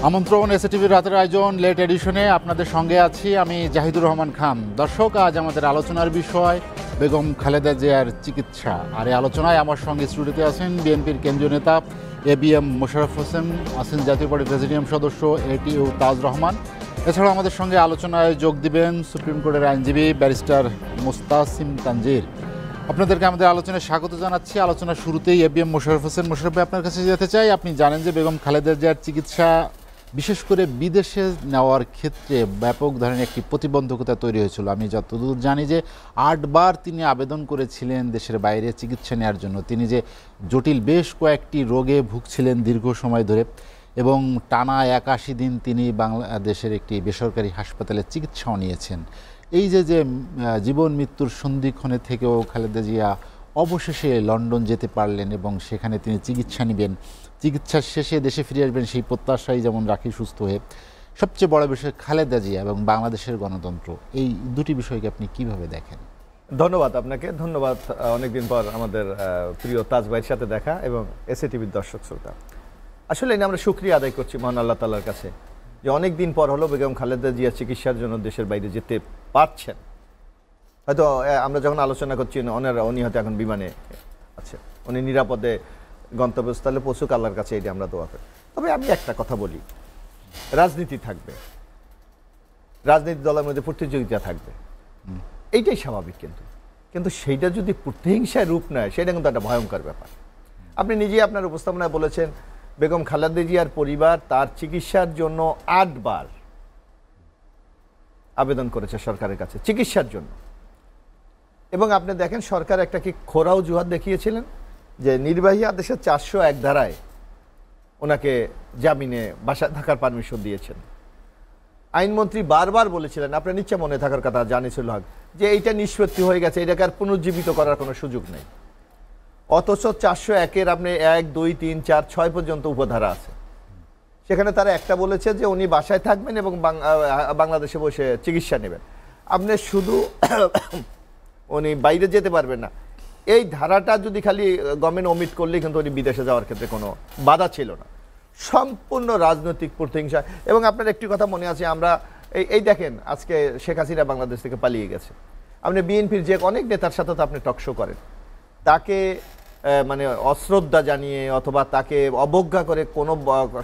আমন্ত্রণ এসএটিভির রাতের আয়োজন লেট এডিশনে আপনাদের সঙ্গে আছি আমি জাহিদুর রহমান খান। দর্শক, আজ আমাদের আলোচনার বিষয় বেগম খালেদা জিয়ার চিকিৎসা। আর এই আলোচনায় আমার সঙ্গে স্টুডিওতে আছেন বিএনপির কেন্দ্রীয় নেতা এবিএম মোশাররফ হোসেন, আছেন জাতীয় পার্টির প্রেসিডিয়াম সদস্য এটিইউ তাজ রহমান। এছাড়াও আমাদের সঙ্গে আলোচনায় যোগ দিবেন সুপ্রিম কোর্টের আইনজীবী ব্যারিস্টার মোস্তাসিম তানজির। আপনাদেরকে আমাদের আলোচনায় স্বাগত জানাচ্ছি। আলোচনার শুরুতেই এবিএম মোশাররফ হোসেন, মোশাররফ ভাই, আপনার কাছে যেতে চাই। আপনি জানেন যে বেগম খালেদা জিয়ার চিকিৎসা বিশেষ করে বিদেশে নেওয়ার ক্ষেত্রে ব্যাপক ধরনের একটি প্রতিবন্ধকতা তৈরি হয়েছিল। আমি যতদূর জানি যে 8 বার তিনি আবেদন করেছিলেন দেশের বাইরে চিকিৎসা নেওয়ার জন্য। তিনি যে জটিল বেশ কয়েকটি রোগে ভুগছিলেন দীর্ঘ সময় ধরে, এবং টানা 81 দিন তিনি বাংলাদেশের একটি বেসরকারি হাসপাতালে চিকিৎসাও নিয়েছেন। এই যে জীবন মৃত্যুর সন্ধিক্ষণে থেকেও খালেদা জিয়া অবশেষে লন্ডন যেতে পারলেন এবং সেখানে তিনি চিকিৎসা নেবেন, চিকিৎসার শেষে দেশে ফিরে আসবেন, সেই প্রত্যাশাই যেমন রাখি সুস্থ হয়ে। সবচেয়ে বড় বিষয় খালেদা জিয়া এবং বাংলাদেশের গণতন্ত্র, এই দুটি বিষয়কে আপনি কিভাবে দেখেন? ধন্যবাদ আপনাকে, ধন্যবাদ। অনেকদিন পর আমাদের প্রিয় তাজ ভাইয়ের সাথে দেখা এবং এসএটিভির দর্শক শ্রোতা, আসলে আমরা শুকরিয়া আদায় করছি মহান আল্লাহ তাআলার কাছে যে অনেক দিন পর হলো বেগম খালেদা জিয়া চিকিৎসার জন্য দেশের বাইরে যেতে পারছেন। হয়তো আমরা যখন আলোচনা করছি উনি হয়তো এখন বিমানে আছে, উনি নিরাপদে গন্তব্যস্থলে পৌঁছুক, আল্লাহর কাছে এটি আমরা দোয়া করি। তবে আমি একটা কথা বলি, রাজনীতি থাকবে, রাজনীতি দলের মধ্যে প্রতিযোগিতা থাকবে, এইটাই স্বাভাবিক। কিন্তু সেইটা যদি প্রতিহিংসায় রূপ নেয়, সেটা কিন্তু একটা ভয়ঙ্কর ব্যাপার। আপনি নিজেই আপনার উপস্থাপনায় বলেছেন বেগম খালেদা জিয়ার পরিবার তার চিকিৎসার জন্য 8 বার আবেদন করেছে সরকারের কাছে চিকিৎসার জন্য। এবং আপনি দেখেন সরকার একটা কি খোরা অজুহাত দেখিয়েছিলেন যে নির্বাহী আদেশের 401 ধারায় ওনাকে জামিনে বাসায় থাকার পারমিশন দিয়েছেন। আইনমন্ত্রী বারবার বলেছিলেন, আপনার নিশ্চয় মনে থাকার কথা, জানিসুল হক, যে এইটা নিষ্পত্তি হয়ে গেছে, এটাকে আর পুনর্জীবিত করার কোনো সুযোগ নেই। অথচ 401-এর আপনি 1, 2, 3, 4, 6 পর্যন্ত উপধারা আছে। সেখানে তারা একটা বলেছে যে উনি বাসায় থাকবেন এবং বাংলাদেশে বসে চিকিৎসা নেবেন, আপনি শুধু উনি বাইরে যেতে পারবেন না। এই ধারাটা যদি খালি গভর্নমেন্ট ওমিট করলেই কিন্তু উনি বিদেশে যাওয়ার ক্ষেত্রে কোনো বাধা ছিল না। সম্পূর্ণ রাজনৈতিক প্রতিহিংসা। এবং আপনার একটি কথা মনে আছে, আমরা এই দেখেন আজকে শেখ হাসিনা বাংলাদেশ থেকে পালিয়ে গেছে, আপনি বিএনপির যে অনেক নেতার সাথে তো আপনি টকশো করেন, তাকে মানে অশ্রদ্ধা জানিয়ে অথবা তাকে অবজ্ঞা করে কোনো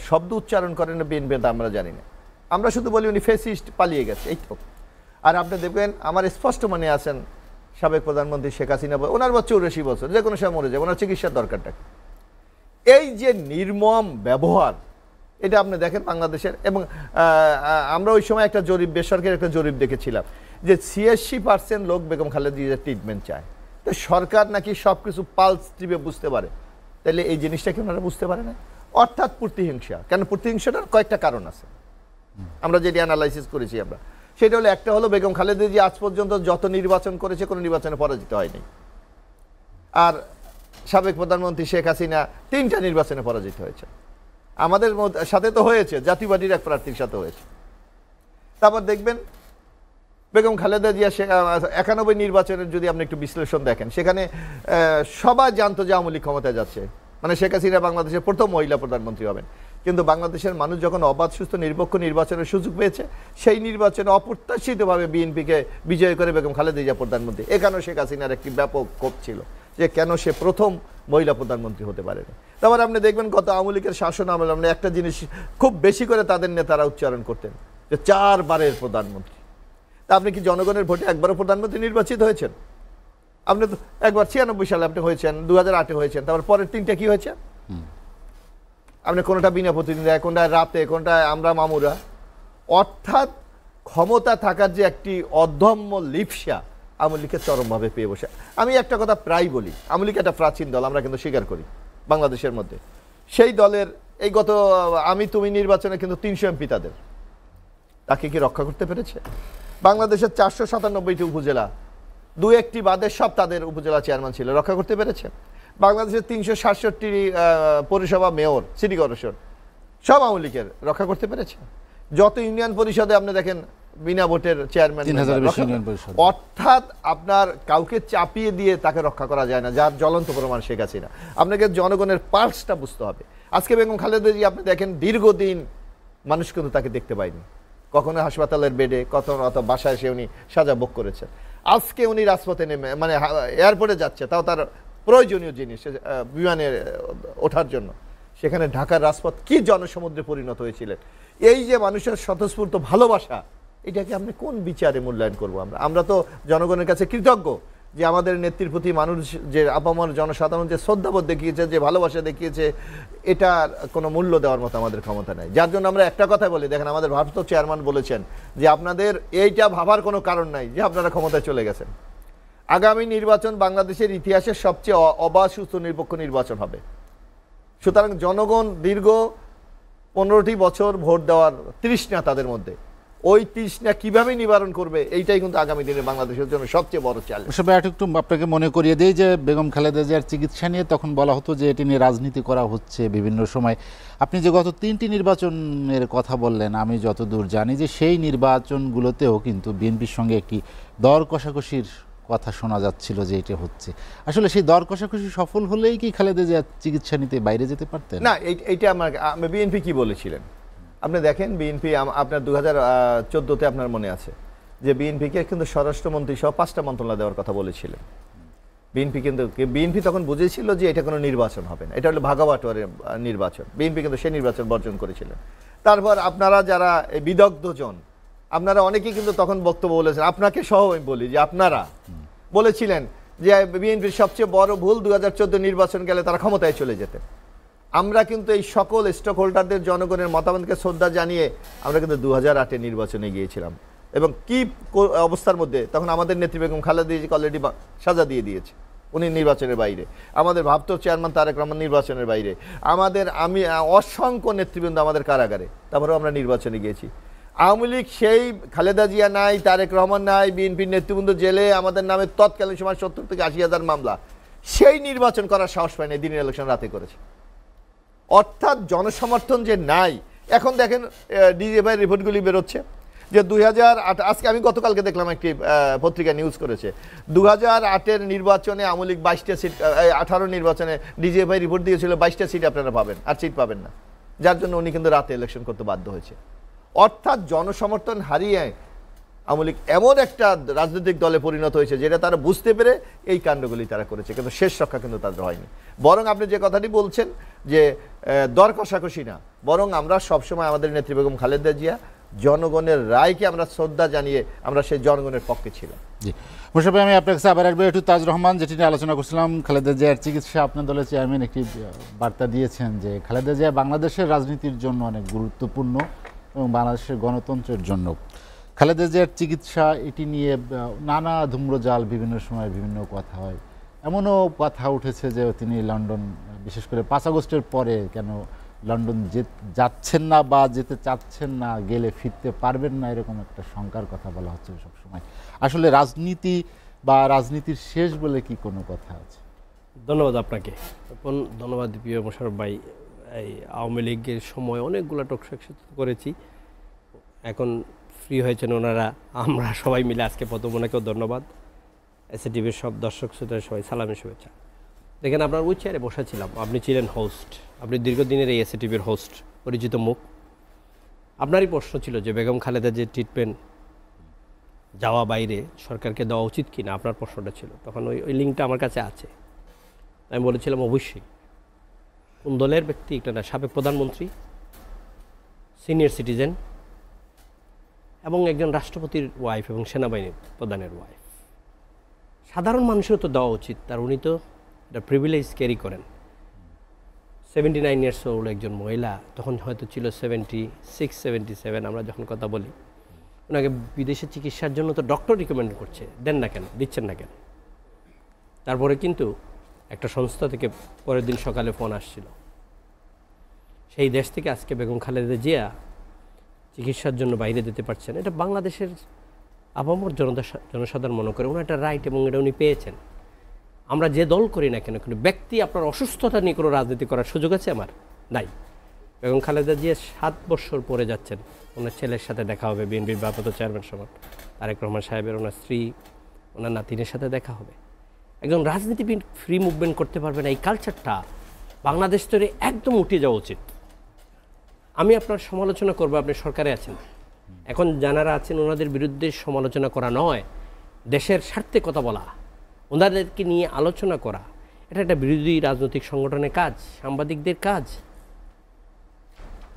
শব্দ উচ্চারণ করেন না বিএনপি, আমরা জানি না। আমরা শুধু বলি উনি ফেসিস্ট, পালিয়ে গেছে, এই তো। আর আপনি দেখবেন, আমার স্পষ্ট মনে আছেন সাবেক প্রধানমন্ত্রী শেখ হাসিনা, ওনার 84 বছর, যে কোনো সময় মরে যাবে, ওনার চিকিৎসার দরকারটা। এই যে নির্মম ব্যবহার, এটা আপনি দেখেন বাংলাদেশের। এবং আমরা ওই সময় একটা জরিপ, বেসরকারি একটা জরিপ দেখেছিলাম যে 86% লোক বেগম খালেদা জিয়ার ট্রিটমেন্ট চায়। তো সরকার নাকি সব কিছু পালস টিপে বুঝতে পারে, তাহলে এই জিনিসটা কি ওনারা বুঝতে পারে না? অর্থাৎ প্রতিহিংসা। কেন প্রতিহিংসাটার কয়েকটা কারণ আছে, আমরা যেটি অ্যানালাইসিস করেছি আমরা, সেটা হলো একটা হলো বেগম খালেদা জিয়া আজ পর্যন্ত যত নির্বাচন করেছে কোনো নির্বাচনে পরাজিত হয়নি। আর সাবেক প্রধানমন্ত্রী শেখ হাসিনা 3টা নির্বাচনে পরাজিত হয়েছে। আমাদের সাথে তো হয়েছে, জাতীয় পার্টির এক প্রার্থীর সাথে হয়েছে। তারপর দেখবেন বেগম খালেদা জিয়া 91 নির্বাচনের যদি আপনি একটু বিশ্লেষণ দেখেন, সেখানে সবাই জানতো যে আওয়ামী লীগ ক্ষমতায় যাচ্ছে, মানে শেখ হাসিনা বাংলাদেশের প্রথম মহিলা প্রধানমন্ত্রী হবেন। কিন্তু বাংলাদেশের মানুষ যখন অবাধ সুস্থ নিরপেক্ষ নির্বাচনের সুযোগ পেয়েছে, সেই নির্বাচনে অপ্রত্যাশিতভাবে বিএনপিকে বিজয় করে বেগম খালেদা জিয়া প্রধানমন্ত্রী। এখানেও শেখ হাসিনার একটি ব্যাপক ক্ষোভ ছিল যে কেন সে প্রথম মহিলা প্রধানমন্ত্রী হতে পারেনি। তারপর আপনি দেখবেন গত আওয়ামী লীগের শাসন আমলে আমরা একটা জিনিস খুব বেশি করে তাদের নেতারা উচ্চারণ করতেন যে 4 বারের প্রধানমন্ত্রী। তা আপনি কি জনগণের ভোটে একবারও প্রধানমন্ত্রী নির্বাচিত হয়েছেন? আপনি তো একবার 96 সালে আপনি হয়েছেন, 2008-এ হয়েছেন, তারপর পরের 3টা কি হয়েছে? আপনি কোনটা বিনা প্রতিদ্বন্দ্বিতায়, কোনটা রাতে, কোনটা আমরা মামুরা। অর্থাৎ ক্ষমতা থাকার যে একটি অদম্য লিপ্সা আওয়ামী লীগের চরমভাবে পেয়ে বসে। আমি একটা কথা প্রায় বলি, আওয়ামী লীগ একটা প্রাচীন দল, আমরা কিন্তু স্বীকার করি বাংলাদেশের মধ্যে। সেই দলের এই গত আমি তুমি নির্বাচনে কিন্তু 300 এমপি তাদের, তাকে কি রক্ষা করতে পেরেছে? বাংলাদেশের 497টি উপজেলা, 2-1টি বাদে সব তাদের উপজেলা চেয়ারম্যান ছিল, রক্ষা করতে পেরেছে? বাংলাদেশের 367টি পৌরসভা মেয়র, সিটি কর্পোরেশন, সব আওয়ামী লীগের, রক্ষা করতে পেরেছে? যত ইউনিয়ন পরিষদে আপনি দেখেন বিনা ভোটের চেয়ারম্যান। অর্থাৎ আপনার কাউকে চাপিয়ে দিয়ে তাকে রক্ষা করা যায় না, যার জ্বলন্ত প্রমাণ শেখ হাসিনা। আপনাকে জনগণের পালসটা বুঝতে হবে। আজকে বেগম খালেদা জিয়া আপনি দেখেন দীর্ঘদিন মানুষ কিন্তু তাকে দেখতে পায়নি, কখনো হাসপাতালের বেডে, কখনো অত বাসায় এসে উনি সাজা ভোগ করেছেন। আজকে উনি রাজপথে নেমে মানে এয়ারপোর্টে যাচ্ছে, তাও তার প্রয়োজনীয় জিনিস বিমানে ওঠার জন্য, সেখানে ঢাকার রাজপথ কি জনসমুদ্রে পরিণত হয়েছিলেন। এই যে মানুষের স্বতঃস্ফূর্ত ভালোবাসা, এটাকে আপনি কোন বিচারে মূল্যায়ন করবো? আমরা তো জনগণের কাছে কৃতজ্ঞ যে আমাদের নেত্রীর প্রতি মানুষ যে আপামর জনসাধারণ যে শ্রদ্ধাবোধ দেখিয়েছে, যে ভালোবাসা দেখিয়েছে, এটার কোনো মূল্য দেওয়ার মতো আমাদের ক্ষমতা নাই। যার জন্য আমরা একটা কথা বলি, দেখেন আমাদের ভারপ্রাপ্ত চেয়ারম্যান বলেছেন যে আপনাদের এইটা ভাবার কোনো কারণ নাই যে আপনারা ক্ষমতায় চলে গেছেন। আগামী নির্বাচন বাংলাদেশের ইতিহাসের সবচেয়ে অবাধ, সুস্থ, নিরপেক্ষ নির্বাচন হবে। সুতরাং জনগণ দীর্ঘ 15টি বছর ভোট দেওয়ার তৃষ্ণা তাদের মধ্যে, ওই তৃষ্ণা কিভাবে নিবারণ করবে, এইটাই কিন্তু আগামী দিনে বাংলাদেশের জন্য সবচেয়ে বড় চ্যালেঞ্জ। সবাই একটু আপনাকে মনে করিয়ে দেই যে বেগম খালেদা জিয়ার চিকিৎসা নিয়ে তখন বলা হতো যে এটি নিয়ে রাজনীতি করা হচ্ছে বিভিন্ন সময়। আপনি যে গত 3টি নির্বাচনের কথা বললেন, আমি যতদূর জানি যে সেই নির্বাচনগুলোতেও কিন্তু বিএনপির সঙ্গে একটি দর কষাকষির কথা শোনা যাচ্ছিল যে এটা হচ্ছে। আসলে সেই দর কষাকষি সফল হলেই কি খালেদা জিয়া চিকিৎসা নিতে বাইরে যেতে পারতেন? না, এইটা আমার বিএনপি কি বলেছিলেন আপনি দেখেন। বিএনপি আপনার 2014-তে আপনার মনে আছে যে বিএনপিকে কিন্তু স্বরাষ্ট্রমন্ত্রী সহ 5টা মন্ত্রণালয় দেওয়ার কথা বলেছিলেন। বিএনপি তখন বুঝেছিল যে এটা কোনো নির্বাচন হবে না, এটা হলো ভাগাবাটোয়ারের নির্বাচন। বিএনপি কিন্তু সেই নির্বাচন বর্জন করেছিলেন। তারপর আপনারা যারা বিদগ্ধজন, আপনারা অনেকেই কিন্তু তখন বক্তব্য বলেছেন, আপনাকে সহ আমি বলি যে আপনারা বলেছিলেন যে বিএনপির সবচেয়ে বড় ভুল 2014 নির্বাচন গেলে তারা ক্ষমতায় চলে যেতেন। আমরা কিন্তু এই সকল স্টক হোল্ডারদের জনগণের মতামতকে শ্রদ্ধা জানিয়ে আমরা কিন্তু 2008 নির্বাচনে গিয়েছিলাম। এবং কি অবস্থার মধ্যে তখন আমাদের নেত্রী বেগম খালেদা জিয়াকে অলরেডি সাজা দিয়ে দিয়েছে, উনি নির্বাচনের বাইরে। আমাদের ভারপ্রাপ্ত চেয়ারম্যান তারেক রহমান নির্বাচনের বাইরে। আমি অসংখ্য নেতৃবৃন্দ আমাদের কারাগারে, তারপরেও আমরা নির্বাচনে গিয়েছি। আওয়ামী লীগ সেই খালেদা জিয়া নাই, তারেক রহমান নাই, বিএনপির নেতৃবৃন্দ জেলে, আমাদের নামে তৎকালীন সময় 70 থেকে 80,000 মামলা, সেই নির্বাচন করার সাহস পায়নি, দিনের ইলেকশন রাতে করেছে। অর্থাৎ জনসমর্থন যে নাই। এখন দেখেন ডিজিএফআই রিপোর্টগুলি বেরোচ্ছে যে 2008, আজকে আমি গতকালকে দেখলাম একটি পত্রিকা নিউজ করেছে, 2008-এর নির্বাচনে আওয়ামী লীগ 22টা সিট, 18 নির্বাচনে ডিজিএফআই রিপোর্ট দিয়েছিল 22টা সিট আপনারা পাবেন, আর সিট পাবেন না। যার জন্য উনি কিন্তু রাতে ইলেকশন করতে বাধ্য হয়েছে। অর্থাৎ জনসমর্থন হারিয়ে আওয়ামী লীগ এমন একটা রাজনৈতিক দলে পরিণত হয়েছে যেটা তারা বুঝতে পেরে এই কাণ্ডগুলি তারা করেছে, কিন্তু শেষ রক্ষা কিন্তু তাদের হয়নি। বরং আপনি যে কথাটি বলছেন যে দর কষাকষি না, বরং আমরা সবসময় আমাদের নেত্রী বেগম খালেদা জিয়া জনগণের রায়কে আমরা শ্রদ্ধা জানিয়ে আমরা সেই জনগণের পক্ষে ছিলাম। জি মোশাররফ ভাই, আমি আপনার কাছে আবার আসবো একটু। তাজ রহমান, যেটি নিয়ে আলোচনা করছিলাম খালেদা জিয়ার চিকিৎসা, আপনার দলের চেয়ারম্যান একটি বার্তা দিয়েছেন যে খালেদা জিয়া বাংলাদেশের রাজনীতির জন্য অনেক গুরুত্বপূর্ণ এবং বাংলাদেশের গণতন্ত্রের জন্য। খালেদা জিয়ার চিকিৎসা এটি নিয়ে নানা ধূম্রজাল, বিভিন্ন সময় বিভিন্ন কথা হয়। এমনও কথা উঠেছে যে তিনি লন্ডন, বিশেষ করে 5 আগস্টের পরে কেন লন্ডন যাচ্ছেন না বা যেতে চাচ্ছেন না, গেলে ফিরতে পারবেন না, এরকম একটা শঙ্কার কথা বলা হচ্ছে সবসময়। আসলে রাজনীতি বা রাজনীতির শেষ বলে কি কোনো কথা আছে? ধন্যবাদ আপনাকে। ধন্যবাদ প্রিয় মোশাররফ ভাই। এই আওয়ামী লীগের সময় অনেকগুলো টকশো একসাথে করেছি, এখন ফ্রি হয়েছেন ওনারা, আমরা সবাই মিলে আজকে প্রথম ওনাকেও ধন্যবাদ। এসএটিভির সব দর্শক শ্রোতা সবাই সালামি শুভেচ্ছা। দেখেন আপনার ওই চেয়ারে বসেছিলাম, আপনি ছিলেন হোস্ট, আপনি দীর্ঘদিনের এই এসএটিভির হোস্ট, পরিচিত মুখ। আপনারই প্রশ্ন ছিল যে বেগম খালেদা যে ট্রিটমেন্ট যাওয়া বাইরে সরকারকে দেওয়া উচিত কি না, আপনার প্রশ্নটা ছিল তখন। ওই লিঙ্কটা আমার কাছে আছে। আমি বলেছিলাম অবশ্যই। কোন দলের ব্যক্তি একটা না, সাবেক প্রধানমন্ত্রী, সিনিয়র সিটিজেন এবং একজন রাষ্ট্রপতির ওয়াইফ এবং সেনাবাহিনীর প্রধানের ওয়াইফ, সাধারণ মানুষেরও তো দেওয়া উচিত। তার উনি তো এটা প্রিভিলেজ ক্যারি করেন। 79 ইয়ার্স ওল্ড একজন মহিলা, তখন হয়তো ছিল 76, 77 আমরা যখন কথা বলি। ওনাকে বিদেশে চিকিৎসার জন্য তো ডক্টর রিকমেন্ড করছে, দেন না কেন, দিচ্ছেন না কেন? তারপরে কিন্তু একটা সংস্থা থেকে পরের দিন সকালে ফোন আসছিল, সেই দেশ থেকে আজকে বেগম খালেদা জিয়া চিকিৎসার জন্য বাইরে যেতে পারছেন। এটা বাংলাদেশের আপামর জনসাধারণ মনে করে ওনার একটা রাইট এবং এটা উনি পেয়েছেন। আমরা যে দল করি না কেন, কিন্তু ব্যক্তি আপনার অসুস্থতা নিয়ে কোনো রাজনীতি করার সুযোগ আছে আমার? নাই। বেগম খালেদা জিয়া 7 বছর পরে যাচ্ছেন, ওনার ছেলের সাথে দেখা হবে, বিএনপির ভারপ্রাপ্ত চেয়ারম্যান সমান তারেক রহমান সাহেবের ওনার স্ত্রী, ওনার নাতিনের সাথে দেখা হবে। একজন রাজনীতিবিদ ফ্রি মুভমেন্ট করতে পারবে না, এই কালচারটা বাংলাদেশ থেকে একদম উঠে যাওয়া উচিত। আমি আপনার সমালোচনা করবো, আপনি সরকারে আছেন, এখন যারা আছেন ওনাদের বিরুদ্ধে সমালোচনা করা নয়, দেশের স্বার্থে কথা বলা, ওনাদেরকে নিয়ে আলোচনা করা, এটা একটা বিরোধী রাজনৈতিক সংগঠনের কাজ, সাংবাদিকদের কাজ।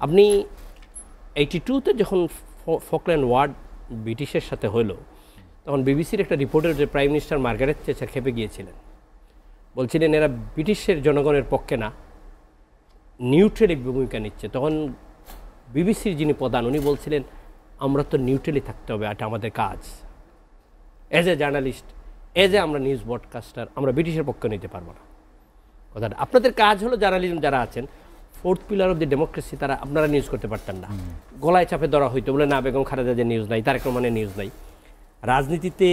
আপনি 82-তে যখন ফকল্যান্ড ওয়ার ব্রিটিশের সাথে হলো, তখন বিবিসির একটা রিপোর্টের যে প্রাইম মিনিস্টার মার্গারেট থেচার খেপে গিয়েছিলেন, বলছিলেন এরা ব্রিটিশের জনগণের পক্ষে না, নিউট্রালি ভূমিকা নিচ্ছে। তখন বিবিসির যিনি প্রধান উনি বলছিলেন আমরা তো নিউট্রালি থাকতে হবে, এটা আমাদের কাজ, as a journalist, as a আমরা নিউজ ব্রডকাস্টার, আমরা ব্রিটিশের পক্ষে নিতে পারবো না কথাটা। আপনাদের কাজ হলো জার্নালিজম যারা আছেন, fourth pillar of the democracy, তারা আপনারা নিউজ করতে পারতেন না, গলায় চাপে ধরা হইতো, বলে না বেগম খালেদা জিয়ার নিউজ নাই, তারেক রহমানের নিউজ নাই। রাজনীতিতে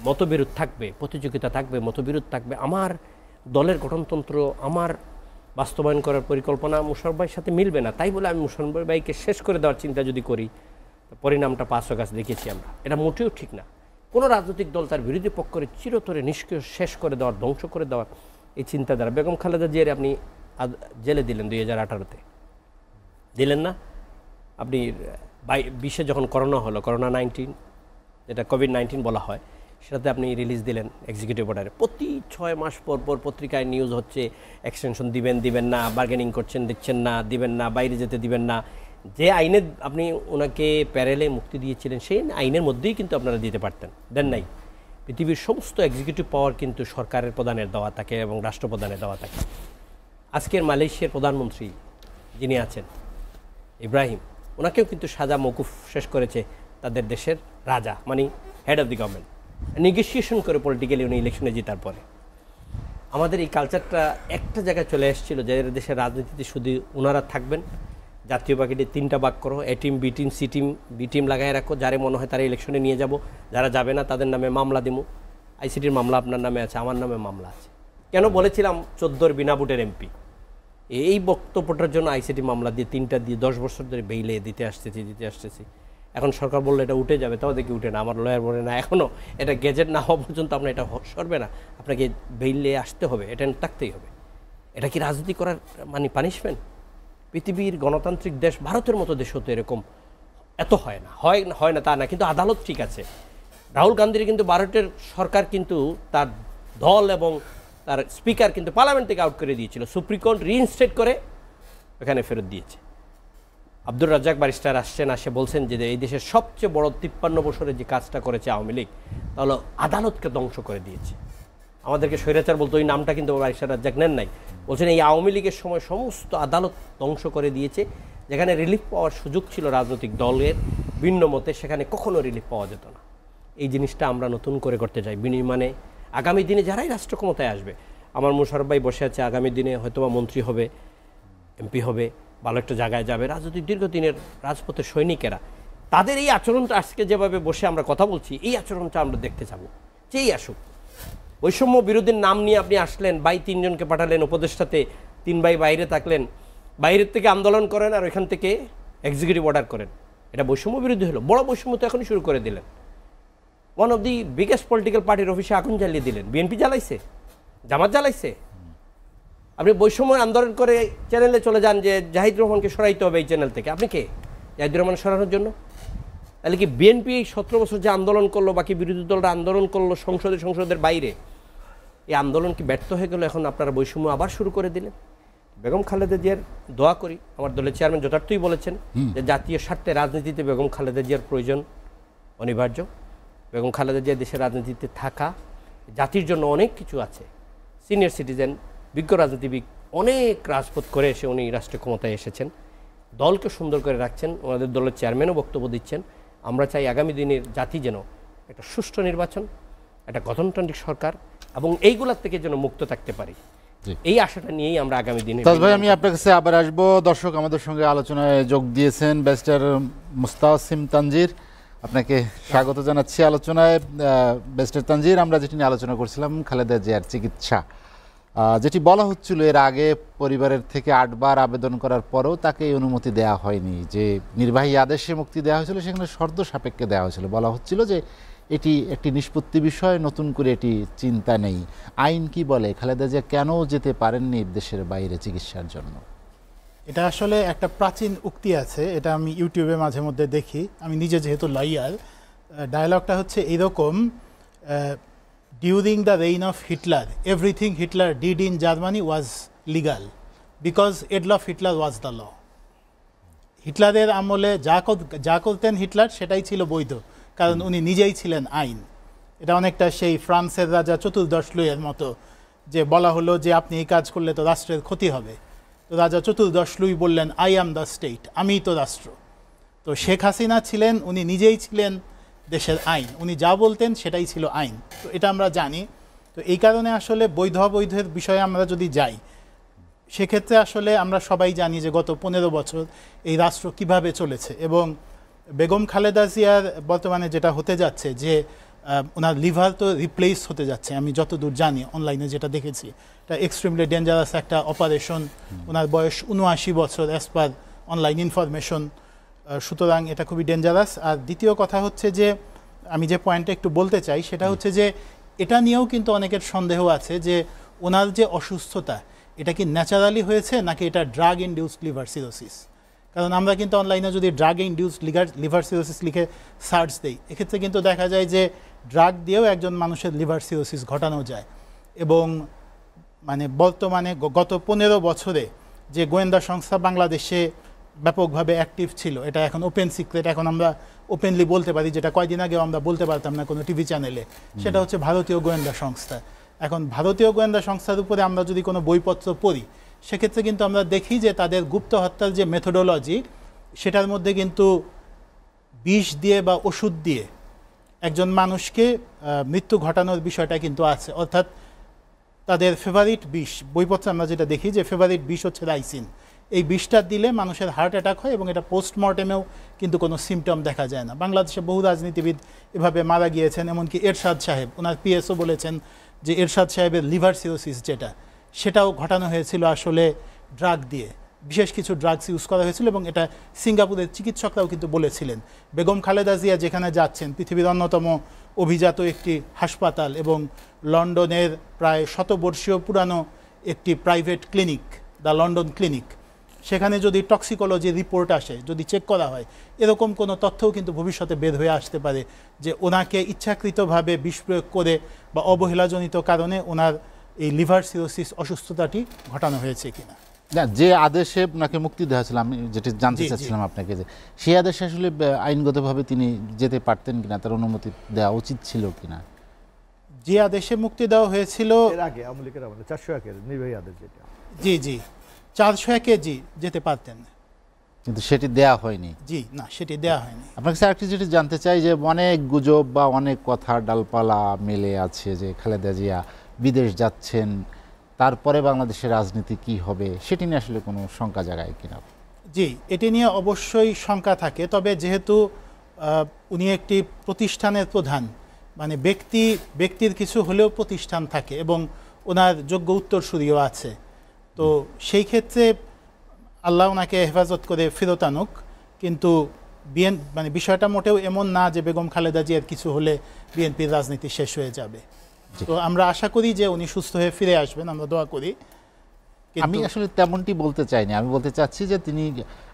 মতবিরোধ থাকবে, প্রতিযোগিতা থাকবে, মতবিরোধ থাকবে। আমার দলের গঠনতন্ত্র, আমার বাস্তবায়ন করার পরিকল্পনা মুশারফ ভাইয়ের সাথে মিলবে না, তাই বলে আমি মুশারফ ভাইকে শেষ করে দেওয়ার চিন্তা যদি করি, পরিণামটা 5 আগস্ট দেখেছি আমরা। এটা মোটেও ঠিক না। কোনো রাজনৈতিক দল তার বিরোধী পক্ষের চিরতরে নিষ্ক্রিয় শেষ করে দেওয়ার, ধ্বংস করে দেওয়ার এই চিন্তাধারা। বেগম খালেদা জিয়ার আপনি জেলে দিলেন 2018-তে, দিলেন না? আপনি 20-এ যখন করোনা হলো, করোনা 19 যেটা কোভিড-19 বলা হয়, সেটাতে আপনি রিলিজ দিলেন এক্সিকিউটিভ অর্ডারে। প্রতি 6 মাস পর পর পত্রিকায় নিউজ হচ্ছে এক্সটেনশন দিবেন, দিবেন না, বার্গেনিং করছেন, দিচ্ছেন না, দিবেন না, বাইরে যেতে দিবেন না। যে আইনে আপনি ওনাকে প্যারেলে মুক্তি দিয়েছিলেন সেই আইনের মধ্যেই কিন্তু আপনারা দিতে পারতেন, দেন নাই। পৃথিবীর সমস্ত এক্সিকিউটিভ পাওয়ার কিন্তু সরকারের প্রধানের দেওয়া থাকে এবং রাষ্ট্রপ্রধানের দেওয়া থাকে। আজকের মালয়েশিয়ার প্রধানমন্ত্রী যিনি আছেন ইব্রাহিম, ওনাকেও কিন্তু সাজা মওকুফ শেষ করেছে তাদের দেশের রাজা, মানে head of the government, negotiation করে পলিটিক্যালি উনি ইলেকশনে জেতার পরে। আমাদের এই কালচারটা একটা জায়গায় চলে এসেছিল যে দেশের রাজনীতিতে শুধু ওনারা থাকবেন, জাতীয় পার্টিতে 3টা ভাগ করো, A team, B team, C team, B team লাগাই রাখো, যারে মনে হয় তারা ইলেকশনে নিয়ে যাব, যারা যাবে না তাদের নামে মামলা দিমু। আইসিটির মামলা আপনার নামে আছে, আমার নামে মামলা আছে। কেন বলেছিলাম 14 বিনা ভোটের এমপি, এই বক্তব্যটার জন্য আইসিটি মামলা দিয়ে 3টা দিয়ে 10 বছর ধরে বেইলে দিতে আসতেছি। এখন সরকার বললে এটা উঠে যাবে, তাও দেখি উঠে না। আমার লয়ার বলে না, এখনও এটা গেজেট না হওয়া পর্যন্ত আপনার এটা সরবে না, আপনাকে বেইলে আসতে হবে, এটা থাকতেই হবে। এটা কি রাজনীতি করার মানে পানিশমেন্ট? পৃথিবীর গণতান্ত্রিক দেশ ভারতের মতো দেশ হতো এরকম এত হয় না তা না, কিন্তু আদালত ঠিক আছে। রাহুল গান্ধীর কিন্তু ভারতের সরকার কিন্তু তার দল এবং তার স্পিকার কিন্তু পার্লামেন্ট থেকে আউট করে দিয়েছিল, সুপ্রিম কোর্ট রিইনস্টেট করে এখানে ফেরত দিয়েছে। আব্দুর রাজ্জাক ব্যারিস্টার আসছেন, আসে বলছেন যে এই দেশের সবচেয়ে বড় 53 বছরে যে কাজটা করেছে আওয়ামী লীগ, তাহলে আদালতকে ধ্বংস করে দিয়েছে। আমাদেরকে স্বৈরাচার বলতো, ওই নামটা কিন্তু ব্যারিস্টার রাজ্জাক নেন নাই, বলছেন এই আওয়ামী লীগের সময় সমস্ত আদালত ধ্বংস করে দিয়েছে। যেখানে রিলিফ পাওয়ার সুযোগ ছিল রাজনৈতিক দলের ভিন্ন মতে, সেখানে কখনো রিলিফ পাওয়া যেত না। এই জিনিসটা আমরা নতুন করে করতে চাই। বিনিময়ে আগামী দিনে যারাই রাষ্ট্র ক্ষমতায় আসবে, আমার মুশারফ ভাই বসে আছে, আগামী দিনে হয়তোবা মন্ত্রী হবে, এমপি হবে, ভালো একটা জায়গায় যাবে, রাজনৈতিক দীর্ঘদিনের রাজপথের সৈনিকেরা, তাদের এই আচরণটা আজকে যেভাবে বসে আমরা কথা বলছি, এই আচরণটা আমরা দেখতে চাবো। যেই আসুক, বৈষম্য বিরোধীর নাম নিয়ে আপনি আসলেন, 3 জনকে পাঠালেন উপদেষ্টাতে, 3 ভাই বাইরে থাকলেন, বাইরের থেকে আন্দোলন করেন আর ওইখান থেকে এক্সিকিউটিভ অর্ডার করেন, এটা বৈষম্য বিরোধী হলো। বড় বৈষম্য তো এখনই শুরু করে দিলেন। One of the biggest political পার্টির অফিসে আগুন জ্বালিয়ে দিলেন, বিএনপি জ্বালাইছে, জামাত জ্বালাইছে। আপনি বৈষম্য আন্দোলন করে চ্যানেলে চলে যান যে জাহিদ রহমানকে সরাইতে হবে এই চ্যানেল থেকে। আপনি কে জাহিদ রহমান সরানোর জন্য? তাহলে কি বিএনপি 17 বছর যে আন্দোলন করলো, বাকি বিরোধী দলরা আন্দোলন করলো সংসদের বাইরে, এই আন্দোলন কি ব্যর্থ হয়ে গেল? এখন আপনারা বৈষম্য আবার শুরু করে দিলেন। বেগম খালেদা জিয়ার দোয়া করি, আমার দলের চেয়ারম্যান যথার্থই বলেছেন যে জাতীয় স্বার্থে রাজনীতিতে বেগম খালেদা জিয়ার প্রয়োজন অনিবার্য। বেগম খালেদা জিয়া দেশের রাজনীতিতে থাকা, জাতির জন্য অনেক কিছু আছে। সিনিয়র সিটিজেন, বিজ্ঞ রাজনীতিবিদ, অনেক রাজপথ করে এসে উনি রাষ্ট্রীয় ক্ষমতায় এসেছেন, দলকে সুন্দর করে রাখছেন। ওনাদের দলের চেয়ারম্যানও বক্তব্য দিচ্ছেন। আমরা চাই আগামী দিনের জাতি যেন একটা সুষ্ঠু নির্বাচন, একটা গঠনতান্ত্রিক সরকার এবং এইগুলোর থেকে যেন মুক্ত থাকতে পারি, এই আশাটা নিয়েই আমরা আগামী দিনে। তাজ ভাই, আমি আপনার কাছে আবার আসবো। দর্শক আমাদের সঙ্গে আলোচনায় যোগ দিয়েছেন ব্যারিস্টার মুস্তাসিম তানজির, আপনাকে স্বাগত জানাচ্ছি আলোচনায়। ব্যারিস্টার তানজির, আমরা যেটি নিয়ে আলোচনা করছিলাম খালেদা জিয়ার চিকিৎসা, যেটি বলা হচ্ছিল এর আগে পরিবারের থেকে 8 বার আবেদন করার পরেও তাকে এই অনুমতি দেওয়া হয়নি। যে নির্বাহী আদেশে মুক্তি দেওয়া হয়েছিল সেখানে শর্ত সাপেক্ষে দেওয়া হয়েছিল, বলা হচ্ছিল যে এটি একটি নিষ্পত্তি বিষয়, নতুন করে এটি চিন্তা নেই। আইন কি বলে? খালেদা জিয়া কেন যেতে পারেননি দেশের বাইরে চিকিৎসার জন্য? এটা আসলে একটা প্রাচীন উক্তি আছে, এটা আমি ইউটিউবে মাঝে মধ্যে দেখি, আমি নিজে যেহেতু লয়ার। ডায়ালগটা হচ্ছে এরকম: during the reign of Hitler everything Hitler did in Germany was legal because Adolf Hitler was the law. হিটলারের আমলে যা করতেন হিটলার সেটাই ছিল বৈধ, কারণ উনি নিজেই ছিলেন আইন। এটা অনেকটা সেই ফ্রান্সের রাজা চতুর্দশ লুইয়ের মতো, যে বলা হলো যে আপনি এই কাজ করলে তো রাষ্ট্রের ক্ষতি হবে। তো রাজা চতুর্দশ লুই বললেন, আই অ্যাম দ্য স্টেট, আমিই তো রাষ্ট্র। তো শেখ হাসিনা ছিলেন, উনি নিজেই ছিলেন দেশের আইন, উনি যা বলতেন সেটাই ছিল আইন। তো এটা আমরা জানি। তো এই কারণে আসলে বৈধ অবৈধের বিষয়ে আমরা যদি যাই, সেক্ষেত্রে আসলে আমরা সবাই জানি যে গত 15 বছর এই রাষ্ট্র কিভাবে চলেছে, এবং বেগম খালেদা জিয়ার বর্তমানে যেটা হতে যাচ্ছে যে ওনার লিভার তো রিপ্লেস হতে যাচ্ছে, আমি যতদূর জানি অনলাইনে যেটা দেখেছি, এটা এক্সট্রিমলি ডেঞ্জারাস একটা অপারেশন। ওনার বয়স 79 বছর অ্যাজ পার অনলাইন ইনফরমেশন, সুতরাং এটা খুবই ডেঞ্জারাস। আর দ্বিতীয় কথা হচ্ছে যে আমি যে পয়েন্টটা একটু বলতে চাই সেটা হচ্ছে যে এটা নিয়েও কিন্তু অনেকের সন্দেহ আছে যে ওনার যে অসুস্থতা এটা কি ন্যাচারালি হয়েছে নাকি এটা ড্রাগ ইনডিউসড লিভার সিরোসিস। কারণ আমরা কিন্তু অনলাইনে যদি ড্রাগ ইনডিউসড লিভার সিরোসিস লিখে সার্চ দিই, এক্ষেত্রে কিন্তু দেখা যায় যে ড্রাগ দিয়েও একজন মানুষের লিভার সিরোসিস ঘটানো যায়। এবং মানে বর্তমানে গত 15 বছরে যে গোয়েন্দা সংস্থা বাংলাদেশে ব্যাপকভাবে অ্যাক্টিভ ছিল, এটা এখন ওপেন সিক্রেট, এখন আমরা ওপেনলি বলতে পারি, যেটা কয়দিন আগেও আমরা বলতে পারতাম না কোনো টিভি চ্যানেলে। সেটা হচ্ছে ভারতীয় গোয়েন্দা সংস্থা। এখন ভারতীয় গোয়েন্দা সংস্থার উপরে আমরা যদি কোনো বইপত্র পড়ি, সেক্ষেত্রে কিন্তু আমরা দেখি যে তাদের গুপ্ত হত্যার যে মেথোডোলজি, সেটার মধ্যে কিন্তু বিষ দিয়ে বা ওষুধ দিয়ে একজন মানুষকে মৃত্যু ঘটানোর বিষয়টা কিন্তু আছে। অর্থাৎ তাদের ফেভারিট বিষ, বইপত্রে আমরা যেটা দেখি যে ফেভারিট বিষ হচ্ছে রাইসিন। এই বিষটা দিলে মানুষের হার্ট অ্যাটাক হয়, এবং এটা পোস্টমর্টেমেও কিন্তু কোনো সিমটম দেখা যায় না। বাংলাদেশে বহু রাজনীতিবিদ এভাবে মারা গিয়েছেন, এমনকি এরশাদ সাহেব, ওনার পিএসও বলেছেন যে এরশাদ সাহেবের লিভার সিরোসিস যেটা, সেটাও ঘটানো হয়েছিল আসলে ড্রাগ দিয়ে, বিশেষ কিছু ড্রাগস ইউজ করা হয়েছিল। এবং এটা সিঙ্গাপুরের চিকিৎসকরাও কিন্তু বলেছিলেন। বেগম খালেদা জিয়া যেখানে যাচ্ছেন, পৃথিবীর অন্যতম অভিজাত একটি হাসপাতাল এবং লন্ডনের প্রায় 100 বর্ষীয় পুরানো একটি private clinic, the London clinic, সেখানে যদি টক্সিকোলজি রিপোর্ট আসে, যদি চেক করা হয়, এরকম কোনো তথ্যও কিন্তু ভবিষ্যতে বের হয়ে আসতে পারে যে ওনাকে ইচ্ছাকৃতভাবে বিষ প্রয়োগ করে বা অবহেলাজনিত কারণে ওনার এই লিভার সিরোসিস অসুস্থতাটি ঘটানো হয়েছে কিনা। না, যে আদেশে ওনাকে মুক্তি দেওয়া ছিল, আমি যেটা জানতে চাচ্ছিলাম আপনাকে, যে সেই আদেশে আসলে আইনগতভাবে তিনি যেতে পারতেন কিনা, তার অনুমতি দেওয়া উচিত ছিল কিনা। যে আদেশে মুক্তি দেওয়া হয়েছিল এর আগে আওয়ামী লীগের আমলে 401-এর নির্বাহী আদেশ যেটা, জি 401-এ জি যেতে পারতেন, কিন্তু সেটি দেয়া হয়নি। জি না, সেটি দেওয়া হয়নি। আপনার কাছে আরেকটি যেটি জানতে চাই যে অনেক গুজব বা অনেক কথা ডালপালা মেলে আছে যে খালেদা জিয়া বিদেশ যাচ্ছেন, তারপরে বাংলাদেশের রাজনীতি কি হবে, সেটি নিয়ে আসলে কোনো শঙ্কা জাগায় কিনা? জি, এটি নিয়ে অবশ্যই শঙ্কা থাকে। তবে যেহেতু উনি একটি প্রতিষ্ঠানের প্রধান, মানে ব্যক্তির কিছু হলেও প্রতিষ্ঠান থাকে এবং ওনার যোগ্য উত্তরসূরিও আছে, তো সেই ক্ষেত্রে আল্লাহ ওনাকে হেফাজত করে ফেরত আনুক। কিন্তু মানে বিষয়টা মোটেও এমন না যে বেগম খালেদা জিয়ার কিছু হলে বিএনপির রাজনীতি শেষ হয়ে যাবে। তো আমরা আশা করি যে উনি সুস্থ হয়ে ফিরে আসবেন, আমরা দোয়া করি। আমি আসলে তেমনটি বলতে চাইনি, আমি বলতে চাচ্ছি যে তিনি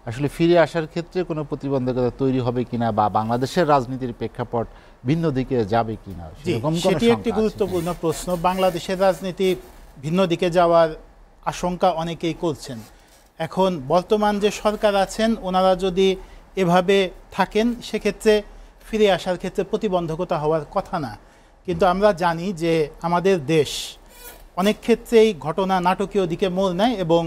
আসলে ফিরে আসার ক্ষেত্রে কোনো প্রতিবন্ধকতা তৈরি হবে কিনা, বা বাংলাদেশের রাজনীতির প্রেক্ষাপট ভিন্ন দিকে যাবে কিনা, সেটি একটি গুরুত্বপূর্ণ প্রশ্ন। বাংলাদেশের রাজনীতি ভিন্ন দিকে যাওয়ার আশঙ্কা অনেকেই করছেন। এখন বর্তমান যে সরকার আছেন, ওনারা যদি এভাবে থাকেন, সেক্ষেত্রে ফিরে আসার ক্ষেত্রে প্রতিবন্ধকতা হওয়ার কথা না। কিন্তু আমরা জানি যে আমাদের দেশ অনেক ক্ষেত্রেই ঘটনা নাটকীয় দিকে মোড় নেয়, এবং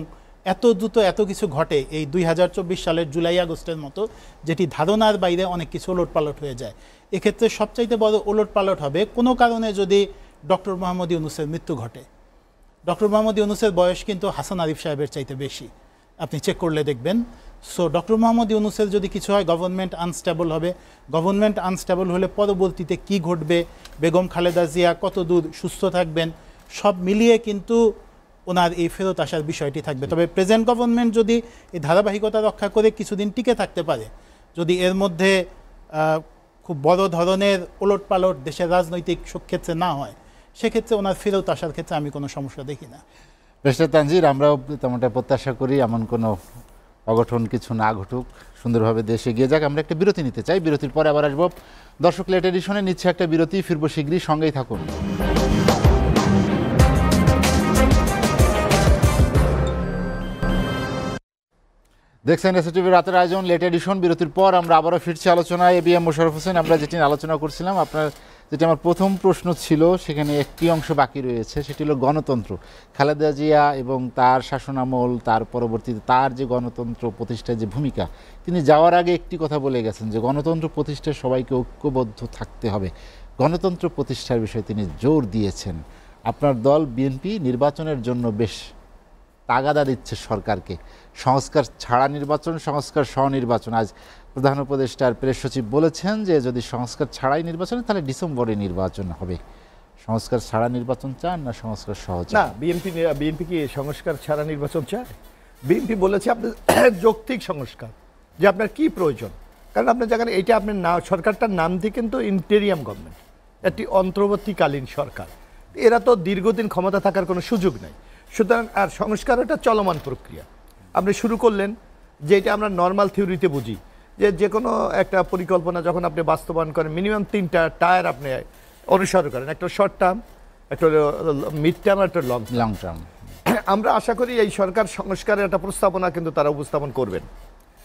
এত দ্রুত এত কিছু ঘটে এই 2024 সালের জুলাই আগস্টের মতো, যেটি ধারণার বাইরে অনেক কিছু ওলটপালট হয়ে যায়। এক্ষেত্রে সবচাইতে বড় ওলটপালট হবে কোনো কারণে যদি ডক্টর মোহাম্মদ ইউনূসের মৃত্যু ঘটে। ডক্টর মোহাম্মদ ইউনূসের বয়স কিন্তু হাসান আরিফ সাহেবের চাইতে বেশি, আপনি চেক করলে দেখবেন। সো ডক্টর মোহাম্মদ ইউনূসের যদি কিছু হয়, গভর্নমেন্ট আনস্টেবল হবে। গভর্নমেন্ট আনস্টেবল হলে পরবর্তীতে কি ঘটবে, বেগম খালেদা জিয়া কতদূর সুস্থ থাকবেন, সব মিলিয়ে কিন্তু ওনার এই ফেরত আসার বিষয়টি থাকবে। তবে প্রেজেন্ট গভর্নমেন্ট যদি এই ধারাবাহিকতা রক্ষা করে কিছুদিন টিকে থাকতে পারে, যদি এর মধ্যে খুব বড় ধরনের ওলটপালট দেশের রাজনৈতিক ক্ষেত্রে না হয়, সেক্ষেত্রে ওনার ফেরত আসার ক্ষেত্রে আমি কোনো সমস্যা দেখি না। ব্যারিস্টার তানজির, আমরাও তেমনটা প্রত্যাশা করি, এমন কোনো অঘটন কিছু না ঘটুক, সুন্দরভাবে দেশে এগিয়ে যাক। আমরা একটা বিরতি নিতে চাই, বিরতির পরে আবার আসবো। দর্শক, লেট এডিশনে নিচ্ছে একটা বিরতি, ফিরবো শীঘ্রই, সঙ্গেই থাকুন। দেখছেন এসএটিভি রাতের আয়োজন লেট এডিশন। বিরতির পর আমরা আবারও ফিরছি আলোচনায়। এবিএম মোশাররফ হোসেন, আমরা যেটি আলোচনা করছিলাম, আপনার যেটি আমার প্রথম প্রশ্ন ছিল, সেখানে একটি অংশ বাকি রয়েছে, সেটি হলো গণতন্ত্র। খালেদা জিয়া এবং তার শাসনামল, তার পরবর্তীতে তার যে গণতন্ত্র প্রতিষ্ঠায় যে ভূমিকা, তিনি যাওয়ার আগে একটি কথা বলে গেছেন যে গণতন্ত্র প্রতিষ্ঠায় সবাইকে ঐক্যবদ্ধ থাকতে হবে। গণতন্ত্র প্রতিষ্ঠার বিষয়ে তিনি জোর দিয়েছেন। আপনার দল বিএনপি নির্বাচনের জন্য বেশ তাগাদা দিচ্ছে সরকারকে, সংস্কার ছাড়া নির্বাচন, সংস্কার সহ নির্বাচন। আজ প্রধান উপদেষ্টার প্রেস সচিব বলেছেন যে যদি সংস্কার ছাড়াই নির্বাচন তাহলে ডিসেম্বরে নির্বাচন হবে। সংস্কার ছাড়া নির্বাচন চান না সংস্কার সহ না, চান? বিএনপি কি সংস্কার ছাড়া নির্বাচন চায়? বিএনপি বলেছে আপনার যৌক্তিক সংস্কার, যে আপনার কি প্রয়োজন। কারণ আপনার যেখানে এইটা আপনার না, সরকারটার নাম দিয়ে কিন্তু ইন্টেরিয়াম গভর্নমেন্ট, একটি অন্তর্বর্তীকালীন সরকার, এরা তো দীর্ঘদিন ক্ষমতা থাকার কোনো সুযোগ নাই। সুতরাং আর সংস্কার একটা চলমান প্রক্রিয়া। আপনি শুরু করলেন, যে এটা আমরা নর্মাল থিওরিতে বুঝি, যে কোনো একটা পরিকল্পনা যখন আপনি বাস্তবায়ন করেন মিনিমাম 3টা টায়ার আপনি অনুসরণ করেন, একটা শর্ট টার্ম, একটা মিড টার্ম, আর একটা লং টার্ম। আমরা আশা করি এই সরকার সংস্কারের একটা প্রস্তাবনা কিন্তু তারা উপস্থাপন করবেন,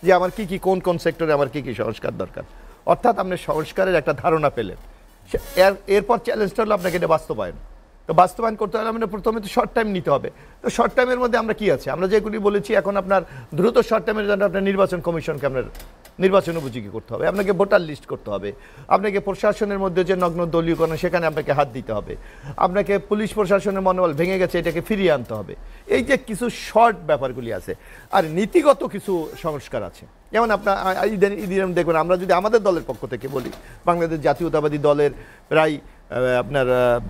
যে আমার কি কোন সেক্টরে আমার কি সংস্কার দরকার। অর্থাৎ আপনি সংস্কারের একটা ধারণা পেলেন, এরপর চ্যালেঞ্জটা হলো আপনাকে এটা বাস্তবায়ন। তো বাস্তবায়ন করতে হলে মানে প্রথমে তো শর্ট টাইম নিতে হবে। তো শর্ট টাইমের মধ্যে আমরা কি আছে, আমরা যেগুলি বলেছি, এখন আপনার দ্রুত শর্ট টাইমের জন্য আপনার নির্বাচন কমিশনকে আপনার নির্বাচন উপযোগী করতে হবে, আপনাকে ভোটার লিস্ট করতে হবে, আপনাকে প্রশাসনের মধ্যে যে নগ্ন দলীয়করণ সেখানে আপনাকে হাত দিতে হবে, আপনাকে পুলিশ প্রশাসনের মনোবল ভেঙে গেছে এটাকে ফিরিয়ে আনতে হবে। এই যে কিছু শর্ট ব্যাপারগুলি আছে, আর নীতিগত কিছু সংস্কার আছে। যেমন আপনার ইদানিং দেখবেন, আমরা যদি আমাদের দলের পক্ষ থেকে বলি, বাংলাদেশ জাতীয়তাবাদী দলের প্রায় আপনার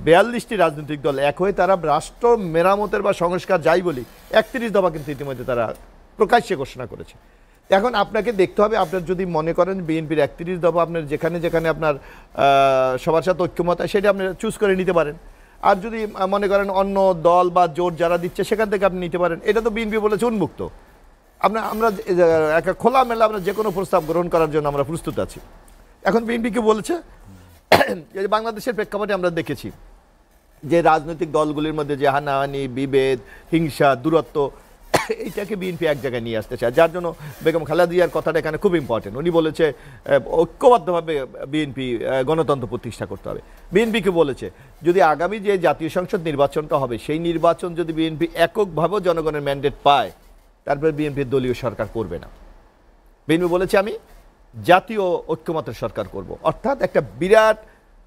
42টি রাজনৈতিক দল এক হয়ে তারা রাষ্ট্র মেরামতের বা সংস্কার যাই বলি 31 দফা কিন্তু ইতিমধ্যে তারা প্রকাশ্যে ঘোষণা করেছে। এখন আপনাকে দেখতে হবে, আপনার যদি মনে করেন বিএনপির 31 দফা আপনার যেখানে যেখানে আপনার সবার সাথে ঐক্যমত হয় সেটা আপনি চুজ করে নিতে পারেন। আর যদি মনে করেন অন্য দল বা জোট যারা দিচ্ছে সেখান থেকে আপনি নিতে পারেন। এটা তো বিএনপি বলেছে উন্মুক্ত, আমরা একটা খোলামেলা আমরা যে কোনো প্রস্তাব গ্রহণ করার জন্য আমরা প্রস্তুত আছি। এখন বিএনপি কি বলেছে, বাংলাদেশের প্রেক্ষাপটে আমরা দেখেছি যে রাজনৈতিক দলগুলির মধ্যে যে হানাহানি, বিভেদ, হিংসা, দূরত্ব, এইটাকে বিএনপি এক জায়গায় নিয়ে আসতে চায়, যার জন্য বেগম খালেদা জিয়ার কথাটা এখানে খুব ইম্পর্টেন্ট। উনি বলেছে ঐক্যবদ্ধভাবে বিএনপি গণতন্ত্র প্রতিষ্ঠা করতে হবে। বিএনপিকে বলেছে যদি আগামী যে জাতীয় সংসদ নির্বাচনটা হবে সেই নির্বাচন যদি বিএনপি এককভাবেও জনগণের ম্যান্ডেট পায়, তারপরে বিএনপি দলীয় সরকার করবে না। বিএনপি বলেছে আমি জাতীয় ঐক্যমতের সরকার করব। অর্থাৎ একটা বিরাট,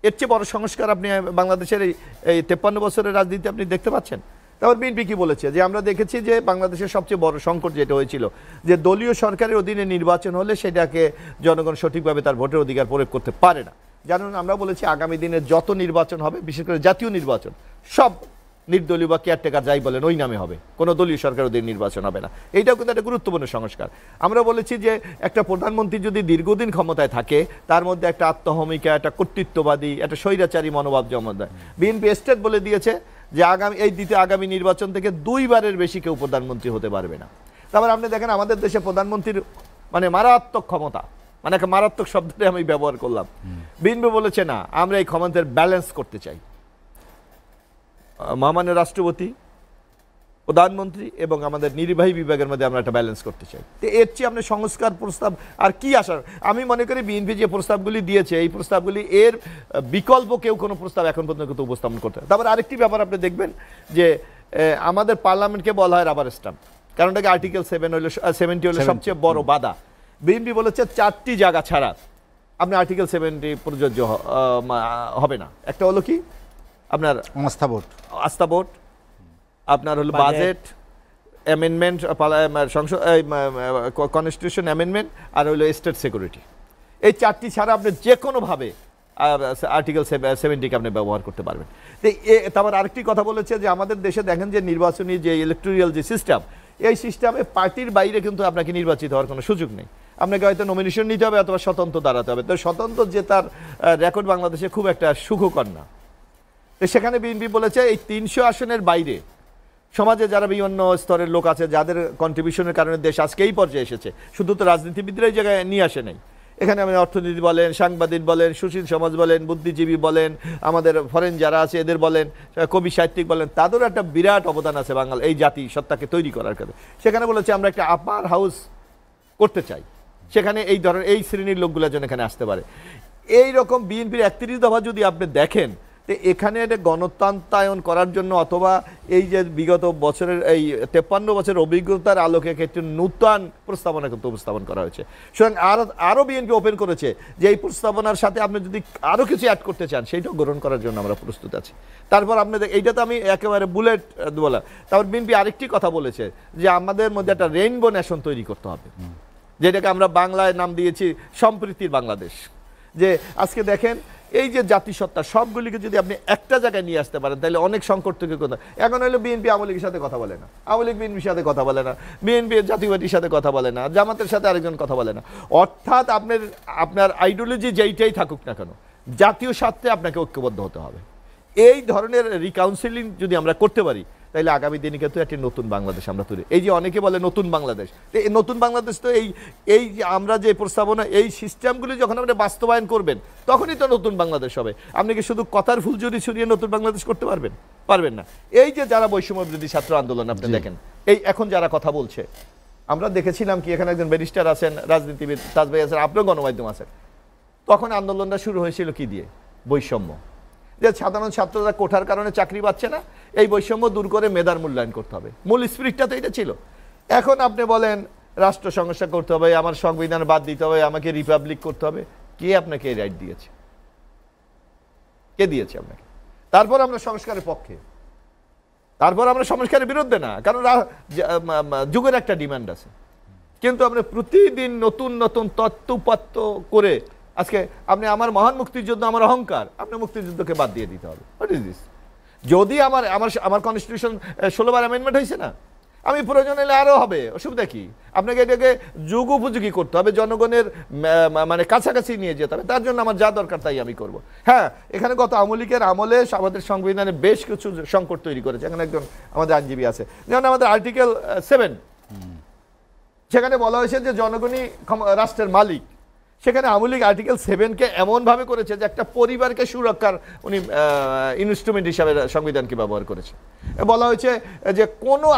এর চেয়ে বড় সংস্কার আপনি বাংলাদেশের এই 53 বছরের রাজনীতি আপনি দেখতে পাচ্ছেন। তারপর বিএনপি কি বলেছে, যে আমরা দেখেছি যে বাংলাদেশের সবচেয়ে বড় সংকট যেটা হয়েছিল, যে দলীয় সরকারের অধীনে নির্বাচন হলে সেটাকে জনগণ সঠিকভাবে তার ভোটের অধিকার প্রয়োগ করতে পারে না। জানুন, আমরা বলেছি আগামী দিনে যত নির্বাচন হবে, বিশেষ করে জাতীয় নির্বাচন, সব নির্দলীয় বা কেয়ারটেকার যাই বলেন ওই নামে হবে, কোনো দলীয় সরকার অধীনে নির্বাচন হবে না। এইটাও কিন্তু একটা গুরুত্বপূর্ণ সংস্কার। আমরা বলেছি যে একটা প্রধানমন্ত্রী যদি দীর্ঘদিন ক্ষমতায় থাকে, তার মধ্যে একটা আত্মহমিকা, একটা কর্তৃত্ববাদী, একটা স্বৈরাচারী মনোভাব জমা দেয়। বিএনপি স্টেট বলে দিয়েছে যে আগামী নির্বাচন থেকে 2 বারের বেশি কেউ প্রধানমন্ত্রী হতে পারবে না। তারপর আপনি দেখেন আমাদের দেশে প্রধানমন্ত্রীর মানে মারাত্মক ক্ষমতা, মানে একটা মারাত্মক শব্দটা আমি ব্যবহার করলাম। বিএনপি বলেছে না, আমরা এই ক্ষমতার ব্যালেন্স করতে চাই। মহামান্য রাষ্ট্রপতি, প্রধানমন্ত্রী এবং আমাদের নির্বাহী বিভাগের মধ্যে আমরা একটা ব্যালেন্স করতে চাই। তো এর চেয়ে আপনি সংস্কার প্রস্তাব আর কি আসার? আমি মনে করি বিএনপি যে প্রস্তাবগুলি দিয়েছে, এই প্রস্তাবগুলি এর বিকল্প কেউ কোনো প্রস্তাব এখন পর্যন্ত কিন্তু উপস্থাপন করতে হয়। তারপর আরেকটি ব্যাপার আপনি দেখবেন যে আমাদের পার্লামেন্টকে বলা হয় রাবার স্ট্যাম্প, কারণ এটাকে আর্টিকেল 70 হলো সবচেয়ে বড় বাধা। বিএনপি বলেছে 4টি জায়গা ছাড়া আপনি আর্টিকেল 70 প্রযোজ্য হবে না। একটা হলো কি আপনার আস্থা ভোট, আপনার হলো বাজেট অ্যামেন্ডমেন্ট, কনস্টিটিউশন অ্যামেন্ডমেন্ট, আর হলো স্টেট সিকিউরিটি। এই 4টি ছাড়া আপনি যে কোনোভাবে আর্টিকেল 70কে আপনি ব্যবহার করতে পারবেন। তারপর আরেকটি কথা বলেছে যে আমাদের দেশে দেখেন যে নির্বাচনী যে ইলেকটোরাল যে সিস্টেম, এই সিস্টেমে পার্টির বাইরে কিন্তু আপনাকে নির্বাচিত হওয়ার কোনো সুযোগ নেই। আপনাকে হয়তো নমিনেশন নিতে হবে অথবা স্বতন্ত্র দাঁড়াতে হবে। তো স্বতন্ত্র যে তার রেকর্ড বাংলাদেশে খুব একটা সুখকর না। তো সেখানে বিএনপি বলেছে এই 300 আসনের বাইরে সমাজে যারা বিভিন্ন স্তরের লোক আছে, যাদের কন্ট্রিবিউশনের কারণে দেশ আজকে এই পর্যায়ে এসেছে, শুধু তো রাজনীতিবিদরা এই জায়গায় নিয়ে আসে নাই। এখানে আমি অর্থনীতি বলেন, সাংবাদিক বলেন, সুশীল সমাজ বলেন, বুদ্ধিজীবী বলেন, আমাদের ফরেন যারা আছে এদের বলেন, কবি সাহিত্যিক বলেন, তাদেরও একটা বিরাট অবদান আছে বাঙাল এই জাতি সত্তাকে তৈরি করার কাছে। সেখানে বলেছে আমরা একটা আপার হাউস করতে চাই, সেখানে এই ধরনের এই শ্রেণীর লোকগুলো যেন এখানে আসতে পারে। এই রকম বিএনপির 31 দফা যদি আপনি দেখেন, তো এখানে এটা গণতন্ত্রায়ন করার জন্য অথবা এই যে বিগত বছরের এই 53 বছরের অভিজ্ঞতার আলোকে একটি নূতন প্রস্তাবনা কিন্তু উপস্থাপন করা হয়েছে। সুতরাং আরও বিএনপি ওপেন করেছে যে এই প্রস্তাবনার সাথে আপনি যদি আরও কিছু অ্যাড করতে চান সেইটাও গ্রহণ করার জন্য আমরা প্রস্তুত আছি। তারপর আপনাদের এইটা তো আমি একেবারে বুলেট বলা। তারপর বিএনপি আরেকটি কথা বলেছে যে আমাদের মধ্যে একটা রেইনবো নেশন তৈরি করতে হবে, যেটাকে আমরা বাংলায় নাম দিয়েছি সম্প্রীতির বাংলাদেশ। যে আজকে দেখেন এই যে জাতিসত্তা সবগুলিকে যদি আপনি একটা জায়গায় নিয়ে আসতে পারেন তাহলে অনেক সংকট থেকে কথা। এখন হলো বিএনপি আওয়ামী লীগের সাথে কথা বলে না, আওয়ামী লীগ বিএনপির সাথে কথা বলে না, বিএনপি জাতীয় পার্টির সাথে কথা বলে না, জামাতের সাথে আরেকজন কথা বলে না। অর্থাৎ আপনার আইডিওলজি যেইটাই থাকুক না কেন, জাতীয় স্বার্থে আপনাকে ঐক্যবদ্ধ হতে হবে। এই ধরনের রিকাউন্সিলিং যদি আমরা করতে পারি তাহলে আগামী দিনে কিন্তু একটি নতুন বাংলাদেশ আমরা তৈরি। এই যে অনেকে বলে নতুন বাংলাদেশ, এই নতুন বাংলাদেশ তো এই যে আমরা যে প্রস্তাবনা এই সিস্টেমগুলি যখন আপনি বাস্তবায়ন করবেন তখনই তো নতুন বাংলাদেশ হবে। আপনি কি শুধু কথার ফুলঝুরি ছড়িয়ে নতুন বাংলাদেশ করতে পারবেন না। এই যে যারা বৈষম্য বিরোধী ছাত্র আন্দোলন আপনি দেখেন, এই এখন যারা কথা বলছে, আমরা দেখেছিলাম কি এখানে একজন ব্যারিস্টার আছেন, রাজনীতিবিদ তাজভাই আছেন, আপনিও গণমাধ্যম আছেন। তখন আন্দোলনটা শুরু হয়েছিল কি দিয়ে? বৈষম্য, যে সাধারণ ছাত্ররা কোঠার কারণে চাকরি পাচ্ছে না, এই বৈষম্য দূর করে মেধার মূল্যায়ন করতে হবে। মূল স্পিরিটটা তো এটা ছিল। এখন আপনি বলেন রাষ্ট্র সংস্কার করতে হবে, আমার সংবিধান বাদ দিতে হবে, আমাকে রিপাবলিক করতে হবে। কে আপনাকে এই রাইট দিয়েছে? কে দিয়েছে আপনাকে? তারপর আমরা সংস্কারের পক্ষে, তারপর আমরা সংস্কারের বিরুদ্ধে না, কারণ যুগের একটা ডিমান্ড আছে। কিন্তু আপনি প্রতিদিন নতুন নতুন তত্ত্বপাত্য করে আজকে আপনি আমার মহান মুক্তিযুদ্ধ আমার অহংকার, আপনার মুক্তিযুদ্ধকে বাদ দিয়ে দিতে হবে। What is this? যদি আমার কনস্টিটিউশন 16 বার অ্যামেন্ডমেন্ট হয়েছে না, আমি প্রয়োজন হলে আরও হবে, অসুবিধা কি? আপনাকে এটাকে যুগ উপযোগী করতে হবে, জনগণের মানে কাছাকাছি নিয়ে যেতে হবে। তার জন্য আমার যা দরকার তাই আমি করব। হ্যাঁ, এখানে গত আওয়ামী লীগের আমলে আমাদের সংবিধানে বেশ কিছু সংকট তৈরি করেছে। এখানে একজন আমাদের আইনজীবী আছে, যেমন আমাদের আর্টিকেল 7, সেখানে বলা হয়েছে যে জনগণই রাষ্ট্রের মালিক। সেখানে আওয়ামী লীগ আর্টিকেল 7-কে এমনভাবে করেছে যে একটা পরিবারকে সুরক্ষার উনি ইনস্ট্রুমেন্ট হিসাবে সংবিধানকে ব্যবহার করেছে। বলা হয়েছে যে কোনো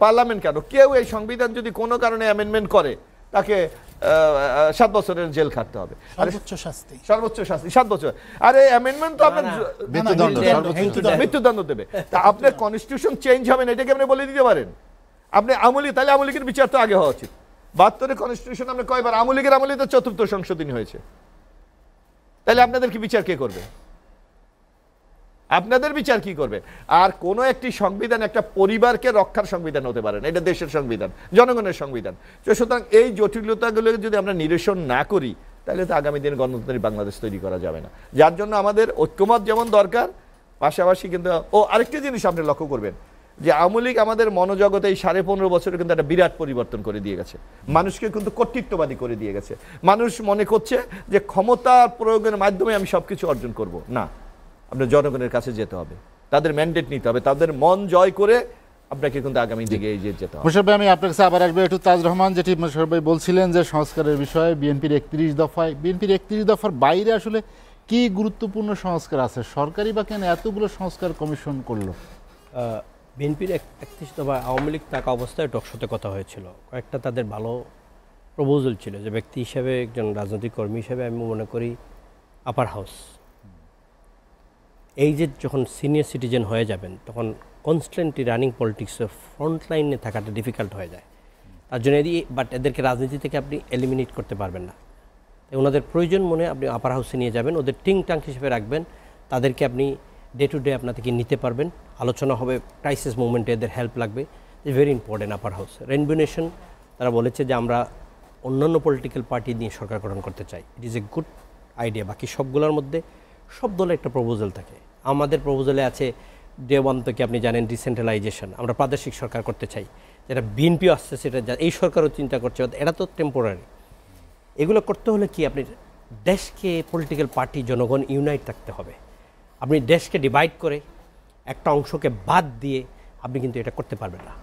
পার্লামেন্ট কেন, কেউ এই সংবিধান যদি কোনো কারণে অ্যামেন্ডমেন্ট করে তাকে 7 বছরের জেল খাটতে হবে, সর্বোচ্চ শাস্তি 7 বছর। আর এই অ্যামেন্ডমেন্ট তো আপনার মৃত্যুদণ্ড দেবে। তা আপনার কনস্টিটিউশন চেঞ্জ হবে না, এটাকে আপনি বলে দিতে পারেন? আপনি তাহলে আওয়ামী লীগের বিচার তো আগে হওয়া উচিত। 72 কনস্টিটিউশন আমরা কয়বার, আওয়ামী লীগের আমলে তো 4র্থ সংশোধনী হয়েছে। তাহলে আপনাদের কি বিচার কে করবে? আপনাদের বিচার কি করবে? আর কোন একটি সংবিধান একটা পরিবারকে রক্ষার সংবিধান হতে পারে না, এটা দেশের সংবিধান, জনগণের সংবিধান। সুতরাং এই জটিলতাগুলো যদি আমরা নিরসন না করি তাহলে তো আগামী দিনে গণতন্ত্রী বাংলাদেশ তৈরি করা যাবে না। যার জন্য আমাদের ঐক্যমত যেমন দরকার, পাশাপাশি কিন্তু আরেকটি জিনিস আপনি লক্ষ্য করবেন যে আওয়ামী লীগ আমাদের মনোজগতে এই 15.5 বছরে কিন্তু একটা বিরাট পরিবর্তন করে দিয়ে গেছে, মানুষকে কিন্তু কর্তৃত্ববাদী করে দিয়ে গেছে। মানুষ মনে করছে যে ক্ষমতার প্রয়োগের মাধ্যমে আমি সবকিছু অর্জন করব না, আপনার জনগণের কাছে যেতে হবে, তাদের ম্যান্ডেট নিতে হবে, তাদের মন জয় করে আপনাকে কিন্তু আগামী দিকে এগিয়ে যেতে হবে। মোশাররফ ভাই, আমি আপনার কাছে আবার আসবো একটু। তাজ রহমান, যেটি মোশাররফ ভাই বলছিলেন যে সংস্কারের বিষয়ে বিএনপির 31 দফার বাইরে আসলে কি গুরুত্বপূর্ণ সংস্কার আছে? সরকারি বা কেন এতগুলো সংস্কার কমিশন করলো? বিএনপির 31 দফা আওয়ামী লীগ থাকা অবস্থায় টকশোতে কথা হয়েছিল, কয়েকটা তাদের ভালো প্রপোজাল ছিল। যে ব্যক্তি হিসেবে, একজন রাজনৈতিক কর্মী হিসেবে আমি মনে করি আপার হাউস, এই যে যখন সিনিয়র সিটিজেন হয়ে যাবেন তখন কনস্ট্যান্টলি রানিং পলিটিক্সের ফ্রন্ট লাইনে থাকাটা ডিফিকাল্ট হয়ে যায়। তার জন্য বাট এদেরকে রাজনীতি থেকে আপনি এলিমিনেট করতে পারবেন না। তাই ওনাদের প্রয়োজন মনে আপনি আপার হাউসে নিয়ে যাবেন, ওদের টিং টাং হিসেবে রাখবেন, তাদেরকে আপনি ডে টু ডে আপনার থেকে নিতে পারবেন, আলোচনা হবে, ক্রাইসিস মুভমেন্টে এদের হেল্প লাগবে। Is very important upper house. Rainbow nation তারা বলেছে যে আমরা অন্যান্য পলিটিক্যাল পার্টি নিয়ে সরকার গঠন করতে চাই, it is a good idea. বাকি সবগুলোর মধ্যে সব দলের একটা প্রপোজাল থাকে। আমাদের প্রপোজালে আছে ডে ওয়ান থেকে আপনি জানেন ডিসেন্ট্রালাইজেশন, আমরা প্রাদেশিক সরকার করতে চাই, যেটা বিএনপিও আসছে, সেটা এই সরকারও চিন্তা করছে, এটা তো টেম্পোরারি। এগুলো করতে হলে কি আপনি দেশকে পলিটিক্যাল পার্টি জনগণ ইউনাইট থাকতে হবে। আপনি দেশকে ডিভাইড করে একটা অংশকে বাদ দিয়ে আপনি কিন্তু এটা করতে পারবেন না।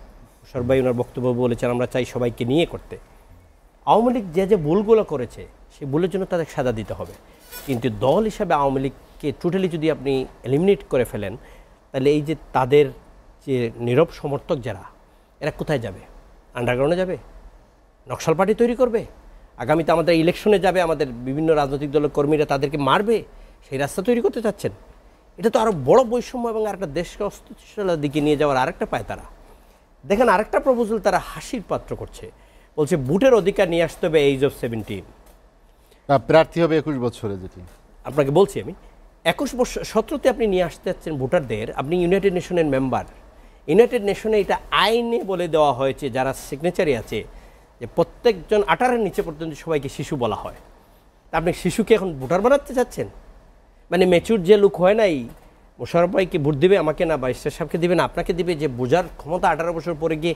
সবাই ওনার বক্তব্য বলেছেন আমরা চাই সবাইকে নিয়ে করতে। আওয়ামী লীগ যে ভুলগুলো করেছে সেই ভুলের জন্য তাদের সাজা দিতে হবে, কিন্তু দল হিসাবে আওয়ামী লীগকে টোটালি যদি আপনি এলিমিনেট করে ফেলেন তাহলে এই যে তাদের যে নীরব সমর্থক যারা, এরা কোথায় যাবে? আন্ডারগ্রাউন্ডে যাবে, নকশাল পার্টি তৈরি করবে, আগামীতে আমাদের ইলেকশনে যাবে, আমাদের বিভিন্ন রাজনৈতিক দলের কর্মীরা তাদেরকে মারবে, সেই রাস্তা তৈরি করতে চাচ্ছেন। এটা তো আরও বড় বৈষম্য এবং আরেকটা দেশকে অস্থিতিশীলতার দিকে নিয়ে যাওয়ার আরেকটা পায় তারা। দেখেন আরেকটা প্রপোজাল তারা হাসির পাত্র করছে, বলছে ভোটের অধিকার নিয়ে আসতে হবে এইজ অফ 17, প্রার্থী হবে 21 বছরে। যেটি আপনাকে বলছি আমি 21 বছর 17তে আপনি নিয়ে আসতে যাচ্ছেন ভোটারদের। আপনি ইউনাইটেড নেশনের মেম্বার, ইউনাইটেড নেশনে এটা আইনে বলে দেওয়া হয়েছে যারা সিগনেচারি আছে যে প্রত্যেকজন 18-এর নিচে পর্যন্ত সবাইকে শিশু বলা হয়। তা আপনি শিশুকে এখন ভোটার বানাতে চাচ্ছেন? মানে ম্যাচুর যে লোক হয় নাই, মোশাররফ ভাইকে ভোট দিবে আমাকে না, বাইশটার সাহেবকে দিবে না আপনাকে দিবে, যে বোঝার ক্ষমতা 18 বছর পরে গিয়ে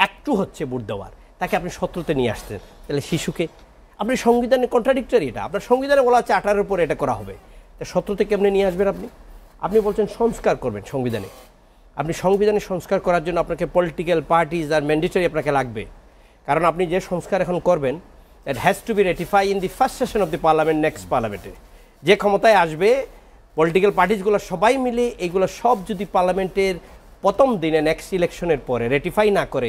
একটু হচ্ছে ভোট দেওয়ার, তাকে আপনি 17তে নিয়ে আসতেন। তাহলে শিশুকে আপনি সংবিধানে কন্ট্রাডিক্টরি, এটা আপনার সংবিধানে বলা আছে 18-এর উপরে এটা করা হবে, তা 17 থেকে আপনি নিয়ে আসবেন। আপনি বলছেন সংস্কার করবেন সংবিধানে। আপনি সংবিধানে সংস্কার করার জন্য আপনাকে পলিটিক্যাল পার্টিজ আর ম্যান্ডেটরি আপনাকে লাগবে, কারণ আপনি যে সংস্কার এখন করবেন that has to be ratify in the first session of the parliament, next পার্লামেন্টে যে ক্ষমতায় আসবে পলিটিক্যাল পার্টিসগুলো সবাই মিলে এইগুলো সব যদি পার্লামেন্টের প্রথম দিনে নেক্সট ইলেকশনের পরে রেটিফাই না করে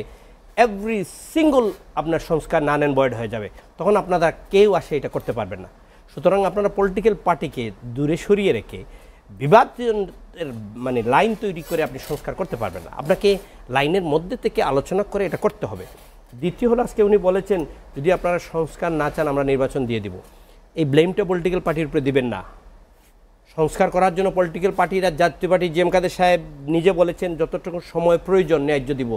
এভরি সিঙ্গল আপনার সংস্কার নান অ্যান্ড ভয়েড হয়ে যাবে, তখন আপনারা কেউ আসে এটা করতে পারবেন না। সুতরাং আপনারা পলিটিক্যাল পার্টিকে দূরে সরিয়ে রেখে বিবাদের মানে লাইন তৈরি করে আপনি সংস্কার করতে পারবেন না। আপনাকে লাইনের মধ্যে থেকে আলোচনা করে এটা করতে হবে। দ্বিতীয় হলো আজকে উনি বলেছেন যদি আপনারা সংস্কার না চান আমরা নির্বাচন দিয়ে দিব। এই ব্লেমটা পলিটিক্যাল পার্টির উপরে দিবেন না। সংস্কার করার জন্য পলিটিক্যাল পার্টিরা, জাতীয় পার্টি জিএম কাদের সাহেব নিজে বলেছেন যতটুকু সময় প্রয়োজন ন্যায্য দিব।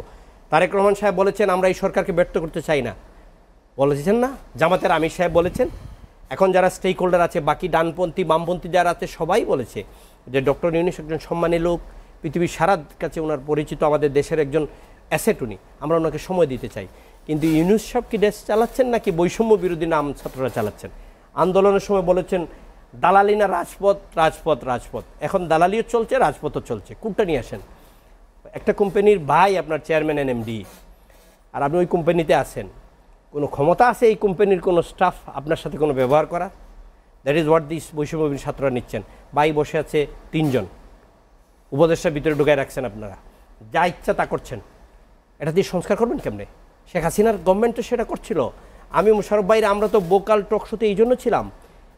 তারেক রহমান সাহেব বলেছেন আমরা এই সরকারকে ব্যর্থ করতে চাই না, বলেছেন না? জামাতের আমির সাহেব বলেছেন। এখন যারা স্টেক হোল্ডার আছে, বাকি ডানপন্থী বামপন্থী যারা আছে সবাই বলেছে যে ডক্টর ইউনূস একজন সম্মানী লোক, পৃথিবীর সারা কাছে ওনার পরিচিত, আমাদের দেশের একজন অ্যাসেট উনি, আমরা ওনাকে সময় দিতে চাই। কিন্তু ইউনূস সাহেব কি দেশ চালাচ্ছেন নাকি বৈষম্য বিরোধী নাম ছাত্ররা চালাচ্ছেন? আন্দোলনের সময় বলেছেন দালালি না রাজপথ, রাজপথ রাজপথ, এখন দালালিও চলছে রাজপথও চলছে, কোনটা নিয়ে আসেন? একটা কোম্পানির ভাই আপনার চেয়ারম্যান এনএমডি, আর আপনি ওই কোম্পানিতে আছেন, কোনো ক্ষমতা আছে এই কোম্পানির কোনো স্টাফ আপনার সাথে কোনো ব্যবহার করা? দ্যাট ইজ হোয়াট দিস বৈষম্য ছাত্ররা নিচ্ছেন। ভাই বসে আছে 3 জন, উপদেষ্টার ভিতরে ঢুকায় রাখছেন, আপনারা যা ইচ্ছা তা করছেন। এটা দিয়ে সংস্কার করবেন কেমনে? শেখ হাসিনার গভর্নমেন্ট তো সেটা করছিল। আমি মোশাররফ ভাইরা আমরা তো বোকাল টক শোতে এই জন্য ছিলাম।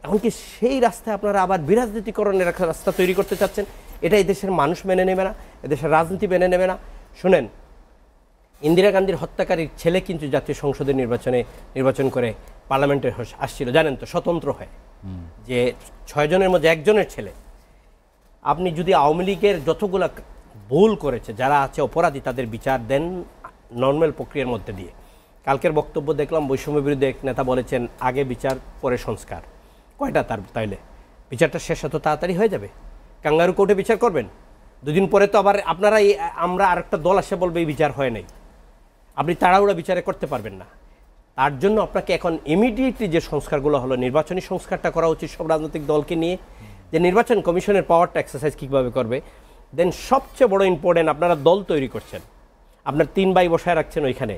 এখন কি সেই রাস্তায় আপনারা আবার বিরাজনীতিকরণের একটা রাস্তা তৈরি করতে চাচ্ছেন? এটা এই দেশের মানুষ মেনে নেবে না, এদেশের রাজনীতি মেনে নেবে না। শুনেন, ইন্দিরা গান্ধীর হত্যাকারীর ছেলে কিন্তু জাতীয় সংসদের নির্বাচন করে পার্লামেন্টে আসছিল, জানেন তো, স্বতন্ত্র হয়, যে 6 জনের মধ্যে 1 জনের ছেলে। আপনি যদি আওয়ামী লীগের যতগুলো ভুল করেছে, যারা আছে অপরাধী, তাদের বিচার দেন নর্মাল প্রক্রিয়ার মধ্যে দিয়ে। কালকের বক্তব্য দেখলাম বৈষম্য বিরোধী এক নেতা বলেছেন আগে বিচার পরে সংস্কার। কয়টা তার তাইলে বিচারটা শেষ হতো তাড়াতাড়ি হয়ে যাবে? কাঙ্গারু কোর্টে বিচার করবেন, 2 দিন পরে তো আবার আপনারা আমরা আরেকটা দল আসে বলবে এই বিচার হয় নাই। আপনি তাড়াহুড়া বিচারে করতে পারবেন না। তার জন্য আপনাকে এখন ইমিডিয়েটলি যে সংস্কারগুলো হলো, নির্বাচনী সংস্কারটা করা উচিত সব রাজনৈতিক দলকে নিয়ে, যে নির্বাচন কমিশনের পাওয়ারটা এক্সারসাইজ কীভাবে করবে। দেন সবচেয়ে বড় ইম্পর্টেন্ট, আপনারা দল তৈরি করছেন, আপনার 3 ভাই বসায় রাখছেন ওইখানে,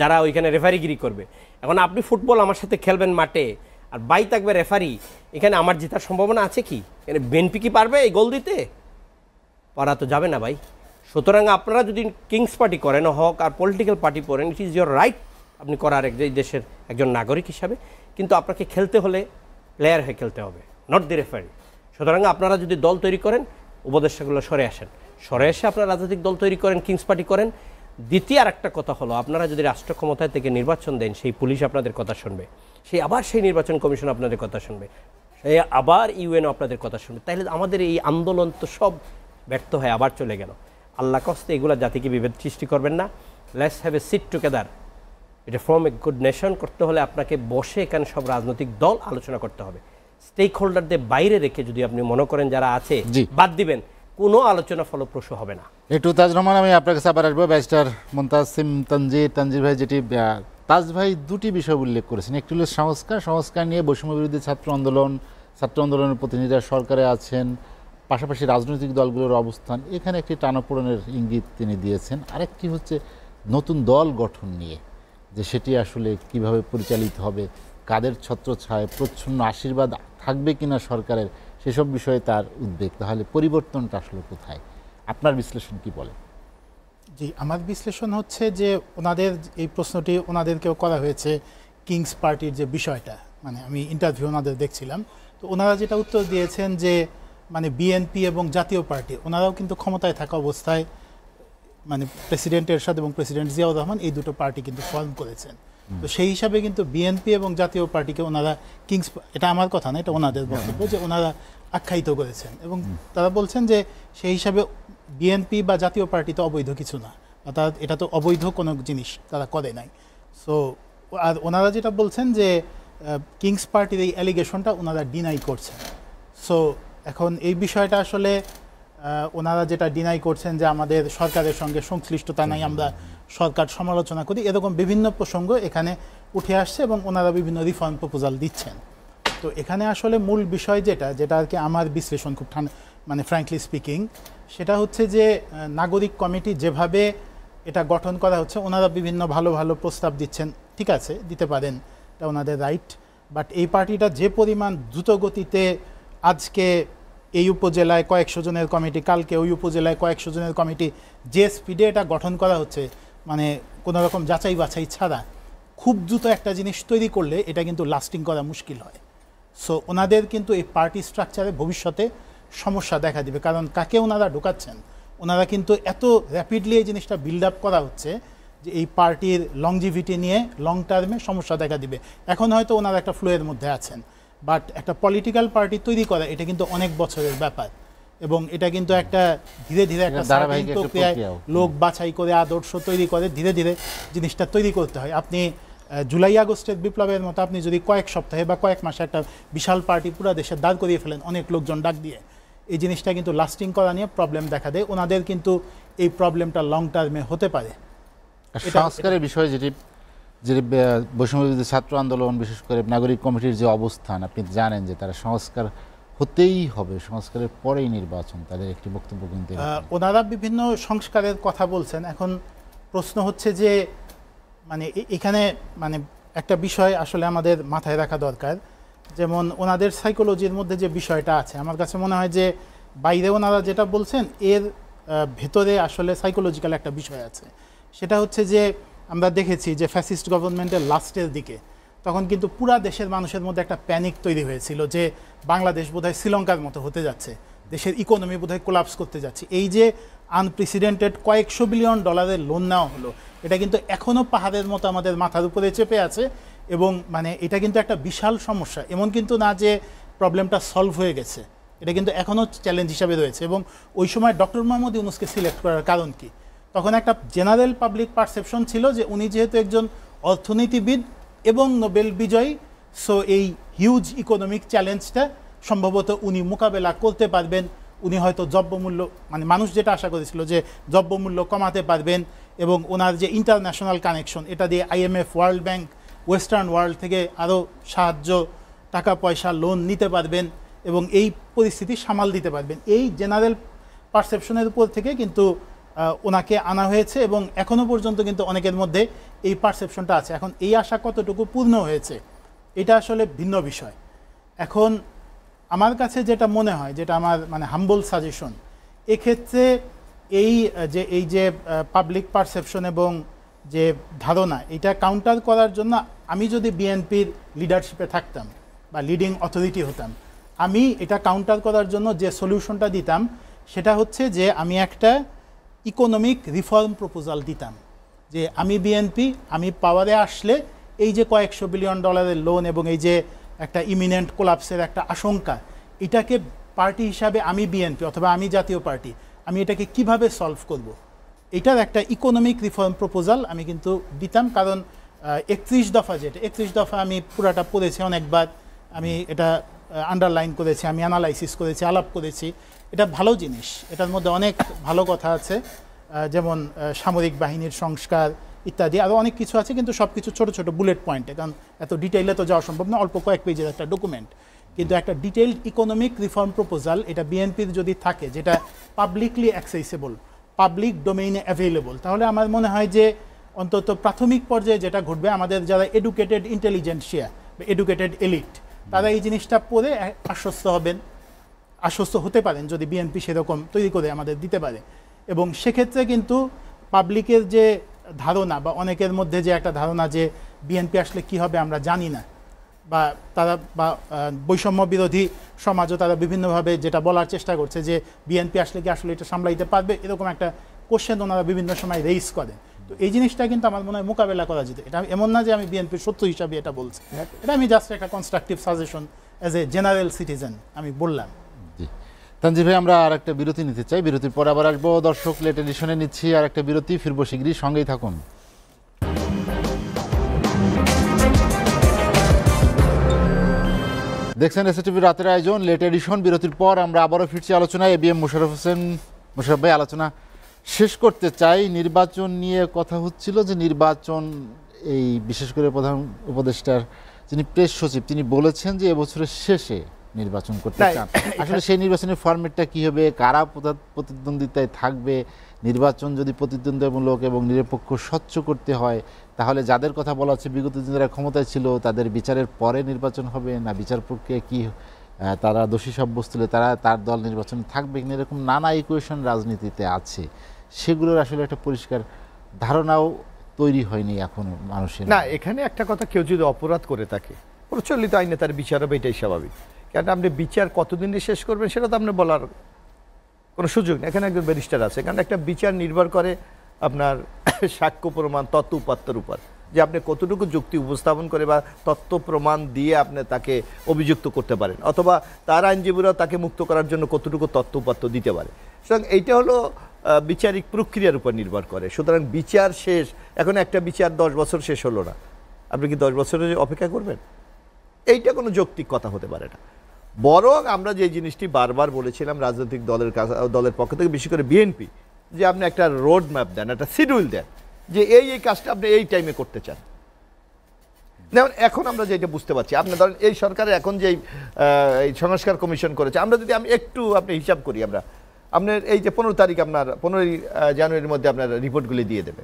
যারা ওইখানে রেফারিগিরি করবে। এখন আপনি ফুটবল আমার সাথে খেলবেন মাঠে, আর বাই থাকবে রেফারি, এখানে আমার জেতার সম্ভাবনা আছে কি? এখানে বিএনপি কি পারবে এই গোল দিতে? পারা তো যাবে না ভাই। সুতরাং আপনারা যদি কিংস পার্টি করেন হোক আর পলিটিক্যাল পার্টি করেন, ইট ইজ ইয়োর রাইট আপনি করার এই দেশের একজন নাগরিক হিসাবে, কিন্তু আপনাকে খেলতে হলে প্লেয়ার হয়ে খেলতে হবে, নট দি রেফারি। সুতরাং আপনারা যদি দল তৈরি করেন, উপদেষ্টাগুলো সরে আসেন, সরে এসে আপনারা রাজনৈতিক দল তৈরি করেন, কিংস পার্টি করেন। দ্বিতীয় আর একটা কথা হলো, আপনারা যদি রাষ্ট্র ক্ষমতায় থেকে নির্বাচন দেন, সেই পুলিশ আপনাদের কথা শুনবে, সেই নির্বাচন কমিশন আপনাদের কথা শুনবে, সেই আবার ইউএনও আপনাদের কথা শুনবে। তাহলে আমাদের এই আন্দোলন তো সব ব্যর্থ হয়ে আবার চলে গেল। আল্লাহ কস্তে এগুলো জাতিকে বিভেদ সৃষ্টি করবেন না। Let's have a sit together. এটা ফ্রম এ গুড নেশন করতে হলে আপনাকে বসে এখানে সব রাজনৈতিক দল আলোচনা করতে হবে। স্টেক হোল্ডারদের বাইরে রেখে যদি আপনি মনে করেন যারা আছে বাদ দিবেন, কোনো আলোচনা ফলপ্রসূ হবে না। একটু তাজ রহমান, আমি আপনার কাছে আবার আসবো। ব্যারিস্টার মুনতাসিম তানজির ভাই, যেটি তাজ ভাই 2টি বিষয় উল্লেখ করেছেন, একটি হলো সংস্কার নিয়ে বৈষম্য বিরোধী ছাত্র আন্দোলনের প্রতিনিধিরা সরকারে আছেন, পাশাপাশি রাজনৈতিক দলগুলোর অবস্থান, এখানে একটি টানাপোড়েনের ইঙ্গিত তিনি দিয়েছেন। আরেকটি হচ্ছে নতুন দল গঠন নিয়ে, যে সেটি আসলে কিভাবে পরিচালিত হবে, কাদের ছত্রছায়ায় প্রচ্ছন্ন আশীর্বাদ থাকবে কিনা সরকারের, সেসব বিষয়ে তার উদ্বেগ। তাহলে পরিবর্তনটা আসলে কোথায়? আপনার বিশ্লেষণ কি বলে? জি, আমার বিশ্লেষণ হচ্ছে যে ওনাদের এই প্রশ্নটি ওনাদেরকেও করা হয়েছে কিংস পার্টির যে বিষয়টা, মানে আমি ইন্টারভিউ ওনাদের দেখছিলাম, তো ওনারা যেটা উত্তর দিয়েছেন যে মানে বিএনপি এবং জাতীয় পার্টি ওনারাও কিন্তু ক্ষমতায় থাকা অবস্থায় মানে প্রেসিডেন্ট এরশাদ এবং প্রেসিডেন্ট জিয়াউর রহমান এই দুটো পার্টি কিন্তু ফর্ম করেছেন। তো সেই হিসাবে কিন্তু বিএনপি এবং জাতীয় পার্টিকে ওনারা কিংস, এটা আমার কথা না, এটা ওনাদের বক্তব্য, যে ওনারা আখ্যায়িত করেছেন এবং তারা বলছেন যে সেই হিসাবে বিএনপি বা জাতীয় পার্টি তো অবৈধ কিছু না, অর্থাৎ এটা তো অবৈধ কোনো জিনিস তারা করে নাই। সো আর ওনারা যেটা বলছেন যে কিংস পার্টির এই অ্যালিগেশনটা ওনারা ডিনাই করছেন। সো এখন এই বিষয়টা আসলে ওনারা যেটা ডিনাই করছেন যে আমাদের সরকারের সঙ্গে সংশ্লিষ্টতা নাই, আমরা সরকার সমালোচনা করি, এরকম বিভিন্ন প্রসঙ্গ এখানে উঠে আসছে এবং ওনারা বিভিন্ন রিফর্ম প্রপোজাল দিচ্ছেন। তো এখানে আসলে মূল বিষয় যেটা আর কি আমার বিশ্লেষণ খুব মানে ফ্র্যাঙ্কলি স্পিকিং, সেটা হচ্ছে যে নাগরিক কমিটি যেভাবে এটা গঠন করা হচ্ছে, ওনারা বিভিন্ন ভালো ভালো প্রস্তাব দিচ্ছেন, ঠিক আছে, দিতে পারেন, এটা ওনাদের রাইট। বাট এই পার্টিটা যে পরিমাণ দ্রুত গতিতে আজকে এই উপজেলায় কয়েকশো জনের কমিটি, কালকে ওই উপজেলায় কয়েকশো জনের কমিটি, যে স্পিডে এটা গঠন করা হচ্ছে, মানে কোনো রকম যাচাই বাছাই ছাড়া খুব দ্রুত একটা জিনিস তৈরি করলে এটা কিন্তু লাস্টিং করা মুশকিল হয়। সো ওনাদের কিন্তু এই পার্টি স্ট্রাকচারে ভবিষ্যতে সমস্যা দেখা দিবে, কারণ কাকে ওনারা ঢোকাচ্ছেন, ওনারা কিন্তু এত র্যাপিডলি এই জিনিসটা বিল্ড আপ করা হচ্ছে যে এই পার্টির লংজিভিটি নিয়ে লং টার্মে সমস্যা দেখা দিবে। এখন হয়তো ওনারা একটা ফ্লোয়ের মধ্যে আছেন, বাট একটা পলিটিক্যাল পার্টি তৈরি করা এটা কিন্তু অনেক বছরের ব্যাপার এবং এটা কিন্তু একটা ধীরে ধীরে একটা ধারাবাহিক একটা প্রক্রিয়ায় প্রক্রিয়াও। লোক বাছাই করে আদর্শ তৈরি করে ধীরে ধীরে জিনিসটা তৈরি করতে হয়। আপনি জুলাই আগস্টের বিপ্লবের মতো আপনি যদি কয়েক সপ্তাহে বা কয়েক মাসে একটা বিশাল পার্টি পুরো দেশে দাঁড় করিয়ে ফেলেন অনেক লোকজন ডাক দিয়ে, এই জিনিসটা কিন্তু লাস্টিং করা নিয়ে প্রবলেম দেখা দেয়। ওনাদের কিন্তু এই প্রবলেমটা লং টার্মে হতে পারে। সংস্কারের বিষয়ে যেটি বৈষম্যবিরোধী ছাত্র আন্দোলন, বিশেষ করে নাগরিক কমিটির যে অবস্থান, আপনি জানেন যে তারা সংস্কার হতেই হবে, সংস্কারের পরেই নির্বাচন, তাদের একটি বক্তব্য কিন্তু ওনারা বিভিন্ন সংস্কারের কথা বলছেন। এখন প্রশ্ন হচ্ছে যে মানে এখানে মানে একটা বিষয় আসলে আমাদের মাথায় রাখা দরকার, যেমন ওনাদের সাইকোলজির মধ্যে যে বিষয়টা আছে, আমার কাছে মনে হয় যে বাইরে ওনারা যেটা বলছেন এর ভেতরে আসলে সাইকোলজিক্যাল একটা বিষয় আছে। সেটা হচ্ছে যে আমরা দেখেছি যে ফ্যাসিস্ট গভর্নমেন্টের লাস্টের দিকে তখন কিন্তু পুরা দেশের মানুষের মধ্যে একটা প্যানিক তৈরি হয়েছিল যে বাংলাদেশ বোধহয় শ্রীলঙ্কার মতো হতে যাচ্ছে, দেশের ইকোনমি বোধহয় কোলাপস করতে যাচ্ছে। এই যে আনপ্রেসিডেন্টেড কয়েকশো বিলিয়ন ডলারের লোন নেওয়া হলো, এটা কিন্তু এখনও পাহাড়ের মতো আমাদের মাথার উপরে চেপে আছে এবং মানে এটা কিন্তু একটা বিশাল সমস্যা। এমন কিন্তু না যে প্রবলেমটা সলভ হয়ে গেছে, এটা কিন্তু এখনও চ্যালেঞ্জ হিসাবে রয়েছে। এবং ওই সময় ডক্টর মোহাম্মদ ইউনূসকে সিলেক্ট করার কারণ কি, তখন একটা জেনারেল পাবলিক পারসেপশন ছিল যে উনি যেহেতু একজন অর্থনীতিবিদ এবং নোবেল বিজয়ী, সো এই হিউজ ইকোনমিক চ্যালেঞ্জটা সম্ভবত উনি মোকাবেলা করতে পারবেন। উনি হয়তো দ্রব্যমূল্য, মানে মানুষ যেটা আশা করেছিল যে দ্রব্যমূল্য কমাতে পারবেন এবং ওনার যে ইন্টারন্যাশনাল কানেকশন, এটা দিয়ে IMF, world bank, western world থেকে আরও সাহায্য, টাকা পয়সা, লোন নিতে পারবেন এবং এই পরিস্থিতি সামাল দিতে পারবেন। এই জেনারেল পারসেপশনের উপর থেকে কিন্তু ওনাকে আনা হয়েছে এবং এখনও পর্যন্ত কিন্তু অনেকের মধ্যে এই পারসেপশনটা আছে। এখন এই আশা কতটুকু পূর্ণ হয়েছে এটা আসলে ভিন্ন বিষয়। এখন আমার কাছে যেটা মনে হয়, যেটা আমার মানে হাম্বল সাজেশন, এক্ষেত্রে এই যে পাবলিক পারসেপশন এবং যে ধারণা, এটা কাউন্টার করার জন্য আমি যদি বিএনপির লিডারশিপে থাকতাম বা লিডিং অথরিটি হতাম, আমি এটা কাউন্টার করার জন্য যে সলিউশনটা দিতাম সেটা হচ্ছে যে আমি একটা ইকোনমিক রিফর্ম প্রপোজাল দিতাম, যে আমি বিএনপি, আমি পাওয়ারে আসলে এই যে কয়েকশো বিলিয়ন ডলারের লোন এবং এই যে একটা ইমিনেন্ট কোলাপসের একটা আশঙ্কা, এটাকে পার্টি হিসাবে আমি বিএনপি অথবা আমি জাতীয় পার্টি, আমি এটাকে কিভাবে সলভ করব, এটার একটা ইকোনমিক রিফর্ম প্রপোজাল আমি কিন্তু দিতাম। কারণ 31 দফা, যেটা 31 দফা আমি পুরাটা পড়েছি অনেকবার, আমি এটা আন্ডারলাইন করেছি, আমি অ্যানালাইসিস করেছি, আলাপ করেছি। এটা ভালো জিনিস, এটার মধ্যে অনেক ভালো কথা আছে, যেমন সামরিক বাহিনীর সংস্কার ইত্যাদি, আরও অনেক কিছু আছে, কিন্তু সব কিছু ছোটো ছোটো বুলেট পয়েন্টে, কারণ এত ডিটেইলে তো যাওয়া সম্ভব না, অল্প কয়েক পেজের একটা ডকুমেন্ট। কিন্তু একটা ডিটেইলড ইকোনমিক রিফর্ম প্রপোজাল এটা বিএনপির যদি থাকে, যেটা পাবলিকলি অ্যাক্সেসিবল, পাবলিক ডোমেইনে অ্যাভেলেবল, তাহলে আমার মনে হয় যে অন্তত প্রাথমিক পর্যায়ে যেটা ঘটবে, আমাদের যারা এডুকেটেড ইন্টেলিজেন্সিয়া বা এডুকেটেড এলিট, তারা এই জিনিসটা পড়ে আশ্বস্ত হতে পারেন যদি বিএনপি সেরকম তৈরি করে আমাদের দিতে পারে। এবং সেক্ষেত্রে কিন্তু পাবলিকের যে ধারণা বা অনেকের মধ্যে যে একটা ধারণা যে বিএনপি আসলে কি হবে আমরা জানি না, বা তারা বা বৈষম্য বিরোধী সমাজও তারা বিভিন্নভাবে যেটা বলার চেষ্টা করছে যে বিএনপি আসলে কি আসলে এটা সামলাইতে পারবে, এরকম একটা কোশ্চেন ওনারা বিভিন্ন সময় রেইজ করেন। তো এই জিনিসটা কিন্তু আমার মনে হয় মোকাবেলা করা যেত। এটা এমন না যে আমি বিএনপির শত্রু হিসাবে এটা বলছি, এটা আমি জাস্ট একটা constructive suggestion as a general citizen আমি বললাম। জি তানজির ভাই, আমরা আর একটা বিরতি নিতে চাই, বিরতির পর আবার আসবো। দর্শক, লেট এডিশনে নিচ্ছি আর একটা বিরতি, ফিরবো শীঘ্রই, সঙ্গেই থাকুন। দেখছেন এসএটিভি রাতের আয়োজন লেট এডিশন। বিরতির পর আমরা আবারও ফিরছি আলোচনায়। এবিএম মোশাররফ হোসেন, মোশাররফ ভাই, আলোচনা শেষ করতে চাই। নির্বাচন নিয়ে কথা হচ্ছিল যে নির্বাচন, এই বিশেষ করে প্রধান উপদেষ্টার যিনি প্রেস সচিব, তিনি বলেছেন যে এবছরের শেষে নির্বাচন করতে চান। আসলে সেই নির্বাচনের ফরম্যাটটা কি হবে, কারা প্রতিদ্বন্দ্বিতায় থাকবে, নির্বাচন যদি প্রতিদ্বন্দ্বিতামূলক এবং নিরপেক্ষ স্বচ্ছ করতে হয়, তাহলে যাদের কথা বলা হচ্ছে বিগত দিন যারা ক্ষমতায় ছিল তাদের বিচারের পরে নির্বাচন হবে না, বিচার প্রক্রিয়া কি, তারা দোষী সাব্যস্ত হলে তার দল নির্বাচনে থাকবে কিনা, এরকম নানা ইকুয়েশন রাজনীতিতে আছে। সেগুলোর আসলে একটা পরিষ্কার ধারণাও তৈরি হয়নি এখনো মানুষের। না, এখানে একটা কথা, কেউ যদি অপরাধ করে থাকে প্রচলিত আইনে তার বিচার হবে, এটাই স্বাভাবিক। কেন আপনি বিচার কতদিনে শেষ করবেন সেটা তো আপনি বলার কোনো সুযোগ নেই। এখানে একজন ব্যারিস্টার আছে, কারণ একটা বিচার নির্ভর করে আপনার সাক্ষ্য প্রমাণ, তথ্য উপাত্তর উপর, যে আপনি কতটুকু যুক্তি উপস্থাপন করে বা তথ্য প্রমাণ দিয়ে আপনি তাকে অভিযুক্ত করতে পারেন, অথবা তার আইনজীবীরাও তাকে মুক্ত করার জন্য কতটুকু তথ্য উপাত্ত দিতে পারে। সুতরাং এইটা হলো বিচারিক প্রক্রিয়ার উপর নির্ভর করে। সুতরাং বিচার শেষ, এখন একটা বিচার 10 বছর শেষ হলো না, আপনি কি 10 বছরের অপেক্ষা করবেন? এইটা কোনো যৌক্তিক কথা হতে পারে না। বরং আমরা যে জিনিসটি বারবার বলেছিলাম রাজনৈতিক দলের পক্ষ থেকে, বিশেষ করে বিএনপি, যে আপনি একটা রোড ম্যাপ দেন, একটা শিডিউল দেন, যে এই কাজটা আপনি এই টাইমে করতে চান। যেমন এখন আমরা যেটা বুঝতে পারছি, আপনি ধরেন এই সরকারের এখন যে এই সংস্কার কমিশন করেছে, আমরা যদি একটু আপনি হিসাব করি, আপনার এই যে 15 তারিখ, আপনার 15ই জানুয়ারির মধ্যে আপনার রিপোর্টগুলি দিয়ে দেবে,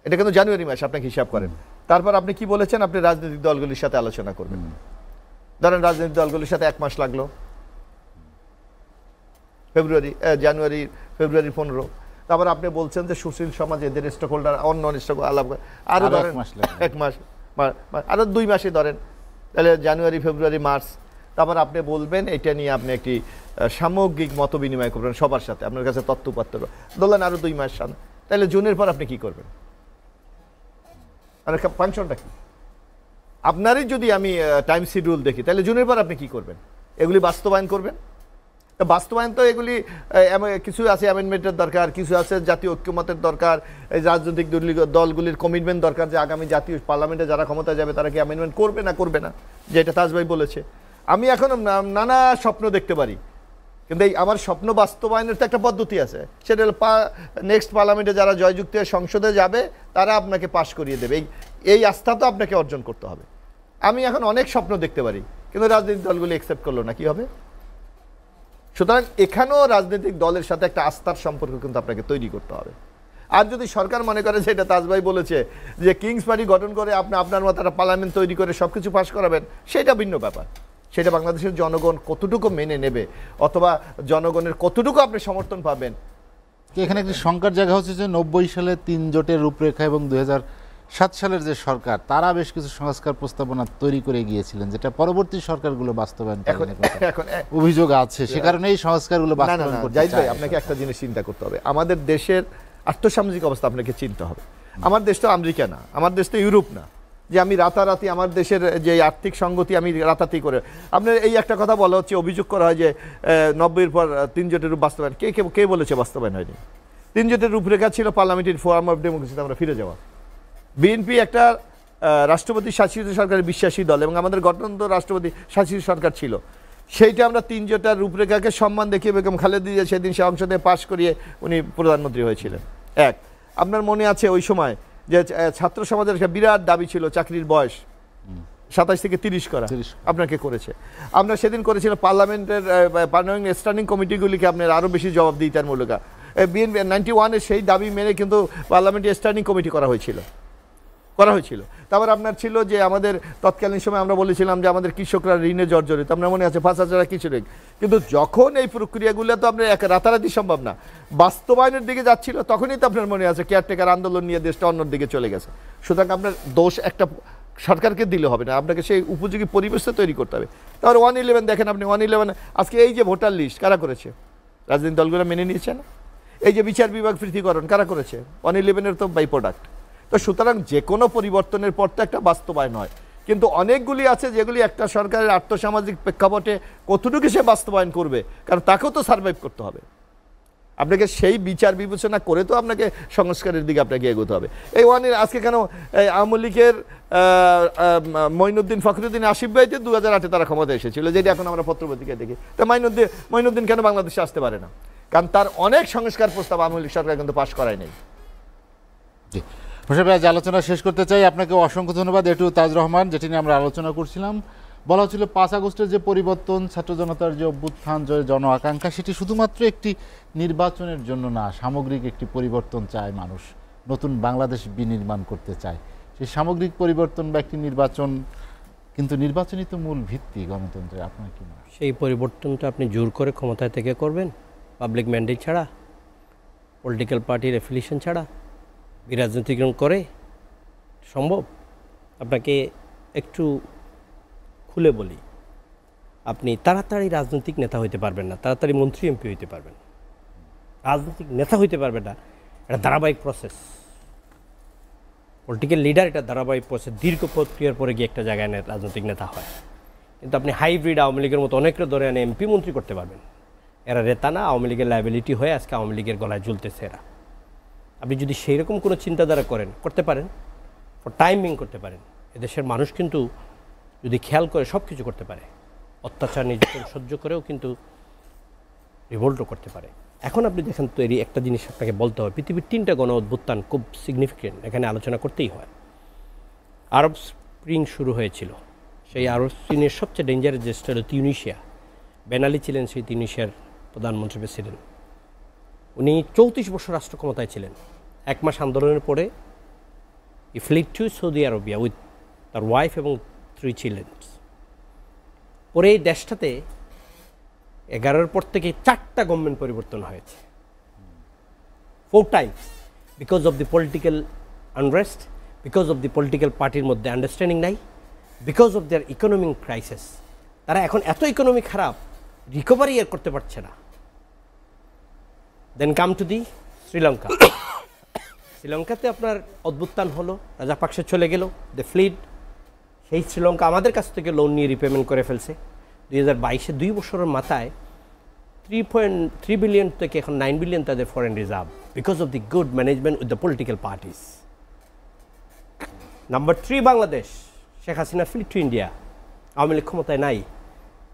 এটা কিন্তু জানুয়ারি মাস, আপনাকে হিসাব করেন। তারপর আপনি কি বলেছেন, আপনি রাজনৈতিক দলগুলির সাথে আলোচনা করবেন। ধরেন রাজনৈতিক দলগুলির সাথে 1 মাস লাগলো, জানুয়ারি ফেব্রুয়ারি 15। তারপর আপনি বলছেন যে সুশীল সমাজ, এদের স্টক হোল্ডার, অন্য স্টক আলাপ, আরো ধরেন 1 মাস, আরো 2 মাসে ধরেন, তাহলে জানুয়ারি ফেব্রুয়ারি মার্চ। তারপর আপনি বলবেন এটা নিয়ে আপনি একটি সামগ্রিক মত বিনিময় করবেন সবার সাথে, আপনার কাছে তথ্যপত্র ধরলেন আরো 2 মাস, তাহলে জুনের পর আপনি কি করবেন? ফাংশনটা কি আপনারই যদি আমি টাইম শিডিউল দেখি, তাহলে জুনের পর আপনি কি করবেন? এগুলি বাস্তবায়ন করবেন। বাস্তবায়ন তো এগুলি কিছু আছে অ্যামেন্ডমেন্টের দরকার, কিছু আছে জাতীয় ঐক্যমতের দরকার, এই রাজনৈতিক দলগুলির কমিটমেন্ট দরকার যে আগামী জাতীয় পার্লামেন্টে যারা ক্ষমতায় যাবে তারা কি অ্যামেন্ডমেন্ট করবে না করবে না, যেটা তাজ ভাই বলেছে। আমি এখন নানা স্বপ্ন দেখতে পারি, কিন্তু এই আমার স্বপ্ন বাস্তবায়নের তো একটা পদ্ধতি আছে, সেটা হলো নেক্সট পার্লামেন্টে যারা জয়যুক্ত হয়ে সংসদে যাবে তারা আপনাকে পাশ করিয়ে দেবে, এই আস্থা তো আপনাকে অর্জন করতে হবে। আমি এখন অনেক স্বপ্ন দেখতে পারি, কিন্তু রাজনৈতিক দলগুলি অ্যাকসেপ্ট করলো না, কি হবে? সুতরাং এখানেও রাজনৈতিক দলের সাথে একটা আস্থার সম্পর্ক কিন্তু আপনাকে তৈরি করতে হবে। আর যদি সরকার মনে করে যে এটা তাজ ভাই বলেছে যে কিংস পার্টি গঠন করে আপনি আপনার মতো একটা পার্লামেন্ট তৈরি করে সব কিছু পাশ করাবেন, সেটা ভিন্ন ব্যাপার। সেটা বাংলাদেশের জনগণ কতটুকু মেনে নেবে, অথবা জনগণের কতটুকু আপনি সমর্থন পাবেন। এখানে একটি শঙ্কার জায়গা হচ্ছে যে 90 সালে 3 জোটের রূপরেখা এবং 2007 সালের যে সরকার, তারা বেশ কিছু সংস্কার প্রস্তাবনা তৈরি করে গিয়েছিলেন, যেটা পরবর্তী সরকারগুলো বাস্তবায়ন করেনি। এখন অভিযোগ আছে, সে কারণে এই সংস্কারগুলো বাস্তবায়ন করতে চায়। ভাই, আপনাকে একটা জিনিস চিন্তা করতে হবে, আমাদের দেশের আর্থসামাজিক অবস্থা আপনাকে চিন্তা হবে। আমার দেশ তো আমেরিকা না, আমার দেশ তো ইউরোপ না, যে আমি রাতারাতি আমার দেশের যে আর্থিক সংগতি আমি রাতারাতি করে। আপনার এই একটা কথা বলা হচ্ছে, অভিযোগ করা হয় যে 90-এর পর 3 জোটের রূপ বাস্তবায়ন, কে বলেছে বাস্তবায়ন হয়নি? 3 জোটের রূপরেখা ছিল পার্লামেন্টারি ফোরাম অফ ডেমোক্রেসিতে আমরা ফিরে যাওয়া। বিএনপি একটা রাষ্ট্রপতি শাসিত সরকারের বিশ্বাসী দল, এবং আমাদের গঠনতন্ত্র রাষ্ট্রপতি শাসিত সরকার ছিল। সেইটা আমরা 3 জোটের রূপরেখাকে সম্মান দেখিয়ে বেগম খালেদা জিয়া সেদিন সংসদে পাশ করিয়ে উনি প্রধানমন্ত্রী হয়েছিলেন। আপনার মনে আছে ওই সময় যে ছাত্র সমাজের একটা বিরাট দাবি ছিল চাকরির বয়স 27 থেকে 30 করা 30 আপনাকে করেছে। আমরা সেদিন করেছিলাম পার্লামেন্টের স্ট্যান্ডিং কমিটিগুলিকে আপনার আরও বেশি জবাবদিহিতার মূলক। বিএনপি 91-এর সেই দাবি মেনে কিন্তু পার্লামেন্টের স্ট্যান্ডিং কমিটি করা হয়েছিল। তারপর আপনার ছিল যে আমাদের তৎকালীন সময় আমরা বলেছিলাম যে আমাদের কৃষকরা ঋণে জর্জরিত, আপনার মনে আছে 5,000 কৃষক। কিন্তু যখন এই প্রক্রিয়াগুলো তো আপনার এক রাতারাতি সম্ভব না, বাস্তবায়নের দিকে যাচ্ছিল, তখনই তো আপনার মনে আছে কেয়ারটেকার আন্দোলন নিয়ে দেশটা অন্যর দিকে চলে গেছে। সুতরাং আপনার দোষ একটা সরকারকে দিলে হবে না, আপনাকে সেই উপযোগী পরিবেশটা তৈরি করতে হবে। তারপর 111 দেখেন আপনি, 111 আজকে এই যে ভোটার লিস্ট কারা করেছে? রাজনৈতিক দলগুলো মেনে নিয়েছে না। এই যে বিচার বিভাগ পৃথকীকরণ কারা করেছে? 111-এর তো বাই প্রোডাক্ট। তো সুতরাং যে কোনো পরিবর্তনের পর তো একটা বাস্তবায়ন হয়, কিন্তু অনেকগুলি আছে যেগুলি একটা সরকারের আর্থসামাজিক প্রেক্ষাপটে কতটুকু সে বাস্তবায়ন করবে, কারণ তাকেও তো সার্ভাইভ করতে হবে। আপনাকে সেই বিচার বিবেচনা করে তো আপনাকে সংস্কারের দিকে আপনাকে এগোতে হবে। এই আজকে কেন আওয়ামী লীগের মঈনুদ্দিন ফখরুদ্দিন আসিফ ভাই 2008-এ তারা ক্ষমতা এসেছিল, যেটা এখন আমরা পত্রপত্রিকায় দেখি। তো মঈনুদ্দিন কেন বাংলাদেশে আসতে পারে না? কারণ তার অনেক সংস্কার প্রস্তাব আওয়ামী লীগ সরকার কিন্তু পাশ করায় নাই। জি হোসেন ভাই, আজ আলোচনা শেষ করতে চাই। আপনাকে অসংখ্য ধন্যবাদ। এটু তাজ রহমান, যেটি নিয়ে আমরা আলোচনা করছিলাম, বলা হচ্ছিল 5 আগস্টের যে পরিবর্তন, ছাত্র জনতার যে অভ্যুত্থান, যে জন আকাঙ্ক্ষা, সেটি শুধুমাত্র একটি নির্বাচনের জন্য না, সামগ্রিক একটি পরিবর্তন চায় মানুষ, নতুন বাংলাদেশ বিনির্মাণ করতে চায়। সেই সামগ্রিক পরিবর্তন বা একটি নির্বাচন, কিন্তু নির্বাচনই তো মূল ভিত্তি গণতন্ত্রের। আপনার কি মনে হয়? সেই পরিবর্তনটা আপনি জোর করে ক্ষমতায় থেকে করবেন, পাবলিক ম্যান্ডেট ছাড়া, পলিটিক্যাল পার্টির অ্যাফিলিয়েশন ছাড়া, রাজনীতিকরণ করে সম্ভব? আপনাকে একটু খুলে বলি, আপনি তাড়াতাড়ি রাজনৈতিক নেতা হইতে পারবেন না, তাড়াতাড়ি মন্ত্রী এমপি হইতে পারবেন, রাজনৈতিক নেতা হইতে পারবেন না। এটা ধারাবাহিক প্রসেস, পলিটিক্যাল লিডার এটা ধারাবাহিক প্রসেস, দীর্ঘ প্রক্রিয়ার পরে গিয়ে একটা জায়গায় রাজনৈতিক নেতা হয়। কিন্তু আপনি হাইব্রিড আওয়ামী লীগের মতো অনেকটা ধরে এনে এমপি মন্ত্রী করতে পারবেন। এরা রেতা না, আওয়ামী লীগের লায়াবিলিটি হয়ে আজকে আওয়ামী লীগের গলায় ঝুলতেছে এরা। আপনি যদি সেই রকম কোনো চিন্তাধারা করতে পারেন, ফর টাইমিং করতে পারেন, এদেশের মানুষ কিন্তু যদি খেয়াল করে সব কিছু করতে পারে, অত্যাচার নির্যাতন সহ্য করেও কিন্তু রিভোল্টও করতে পারে। এখন আপনি দেখেন তো, এরই একটা জিনিস আপনাকে বলতে হবে, পৃথিবীর 3টা গণ অভ্যুত্থান খুব সিগনিফিকেন্ট, এখানে আলোচনা করতেই হয়। আরব স্প্রিং শুরু হয়েছিল, সেই আরব স্প্রিংয়ের সবচেয়ে ডেঞ্জারাস দেশটা হলো তিউনিশিয়া। বেন আলী ছিলেন সেই তিউনিশিয়ার প্রধানমন্ত্রী, প্রেসিডেন্ট। উনি 34 বছর রাষ্ট্র ক্ষমতায় ছিলেন। 1 মাস আন্দোলনের পরে he fled to Saudi Arabia with তার ওয়াইফ এবং 3 চিলড্রেন। পরে এই দেশটাতে 11-এর পর থেকে 4টা গভর্নমেন্ট পরিবর্তন হয়েছে, 4 Times, because of the political unrest, because of the political পার্টির মধ্যে আন্ডারস্ট্যান্ডিং নাই, because of their economic crisis. তারা এখন এত ইকোনমি খারাপ, রিকভারি আর করতে পারছে না। দেন কাম টু দি শ্রীলঙ্কা। শ্রীলঙ্কাতে আপনার অভ্যুত্থান হলো, রাজাপাকসে চলে গেল, দে ফ্লিড। সেই শ্রীলঙ্কা আমাদের কাছ থেকে লোন নিয়ে রিপেমেন্ট করে ফেলছে। 2022-এ 2 বছরের মাথায় 3.3 বিলিয়ন থেকে এখন 9 বিলিয়ন তাদের foreign reserve, because of the good management with the political parties. Number 3 Bangladesh, Sheikh Hasina fled to India, Awami League ক্ষমতায় নাই।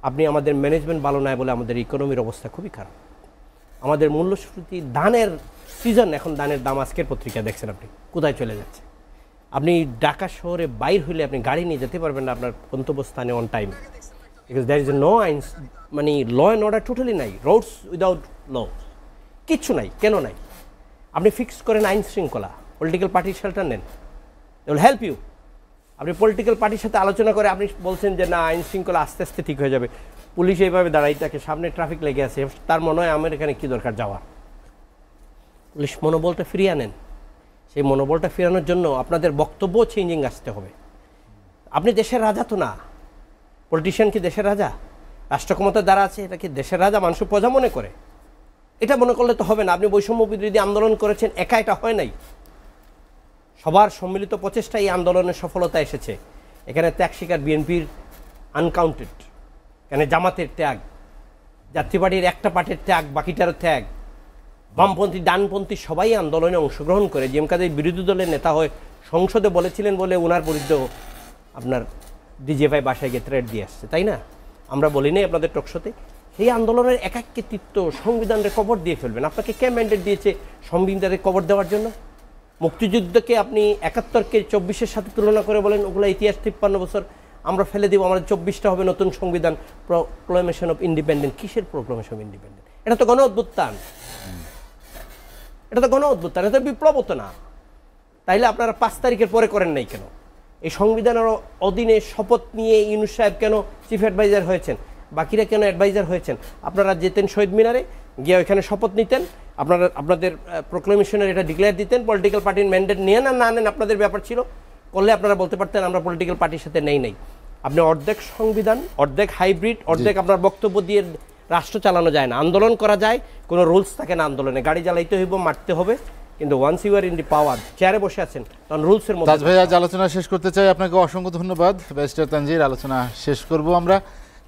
আপনি আমাদের ম্যানেজমেন্ট ভালো নাই বলে আমাদের ইকোনমির অবস্থা খুবই খারাপ। আমাদের মূল্যস্ফীতি, ধানের সিজন, এখন ধানের দাম আজকের পত্রিকা দেখছেন আপনি কোথায় চলে যাচ্ছে। আপনি ঢাকা শহরে বাইর হইলে আপনি গাড়ি নিয়ে যেতে পারবেন না আপনার গন্তব্যস্থানে on time, because there is no আইনস, মানে ল অ্যান্ড অর্ডার টোটালি নাই, রোডস উইদাউট ল, কিচ্ছু নাই। কেন নাই? আপনি ফিক্স করেন আইন শৃঙ্খলা, পলিটিক্যাল পার্টির শেল্টার নেন, দে উইল হেল্প ইউ। আপনি পলিটিক্যাল পার্টির সাথে আলোচনা করে আপনি বলছেন যে না, আইন শৃঙ্খলা আস্তে আস্তে ঠিক হয়ে যাবে। পুলিশ এইভাবে দাঁড়াই থাকে, সামনে ট্রাফিক লেগে আছে, তার মনে হয় আমার এখানে কী দরকার যাওয়ার। পুলিশ মনোবলটা ফিরিয়ে আনেন। সেই মনোবলটা ফেরানোর জন্য আপনাদের বক্তব্য চেঞ্জিং আসতে হবে। আপনি দেশের রাজা তো না, পলিটিশিয়ান কি দেশের রাজা? রাষ্ট্র ক্ষমতার দ্বারা আছে, এটা কি দেশের রাজা মানুষ প্রজা মনে করে? এটা মনে করলে তো হবে না। আপনি বৈষম্য বিরোধী আন্দোলন করেছেন, একা এটা হয় নাই, সবার সম্মিলিত প্রচেষ্টা এই আন্দোলনের সফলতা এসেছে। এখানে ত্যাগ স্বীকার বিএনপির আনকাউন্টেড, এখানে জামাতের ত্যাগ, জাতীয় পার্টির একটা পার্টির ত্যাগ, বাকিটারও ত্যাগ, বামপন্থী ডানপন্থী সবাই আন্দোলনে অংশগ্রহণ করে। জিএম কাদের বিরোধী দলের নেতা হয়ে সংসদে বলেছিলেন বলে ওনার বিরুদ্ধে আপনার ডিজিএফআই বাসায় গিয়ে থ্রেট দিয়ে আসছে, তাই না? আমরা বলি নাই আপনাদের টকশোতে? সেই আন্দোলনের একাকৃতিত্ব সংবিধানের কবর দিয়ে ফেলবেন। আপনাকে কে ম্যান্ডেট দিয়েছে সংবিধানের কবর দেওয়ার জন্য? মুক্তিযুদ্ধকে আপনি 71-কে 24-এর সাথে তুলনা করে বলেন ওগুলো ইতিহাস, 53 বছর। আমরা ফেলে দিব, আমাদের 24টা হবে নতুন সংবিধান, প্রক্লামেশন অফ ইন্ডিপেন্ডেন্ট। কিসের প্রক্লামেশন অফ ইন্ডিপেন্ডেন্ট? এটা তো গণ অভ্যুত্থান, এটা তো গণ অভ্যুত্থান, এটা বিপ্লব হতো না। তাইলে আপনারা 5 তারিখের পরে করেন নাই কেন? এই সংবিধানের অধীনে শপথ নিয়ে ইউনূস সাহেব কেন চিফ অ্যাডভাইজার হয়েছেন, বাকিরা কেন অ্যাডভাইজার হয়েছেন? আপনারা যেতেন শহীদ মিনারে, গিয়ে ওইখানে শপথ নিতেন, আপনারা আপনাদের প্রোক্লেমেশনের এটা ডিক্লেয়ার দিতেন, পলিটিক্যাল পার্টির ম্যান্ডেট নিয়ে না নেন আপনাদের ব্যাপার ছিল, করলে আপনারা বলতে পারতেন আমরা পলিটিক্যাল পার্টির সাথে নেই। আপনি অর্ধেক সংবিধান, অর্ধেক হাইব্রিড, অর্ধেক আপনার বক্তব্য দিয়ে রাষ্ট্র চালানো যায় না। আন্দোলন করা যায়, কোনো রুলস থাকে না আন্দোলনে, গাড়ি জ্বালাইতে হইব, মারতে হবে, কিন্তু once you are in the power, চেয়ারে বসে আছেন, তখন রুলসের মধ্যে। তাজ ভাই, আজ আলোচনা শেষ করতে চাই। আপনাকে অসংখ্য ধন্যবাদ ব্যারিস্টার তানজির। আলোচনা শেষ করব আমরা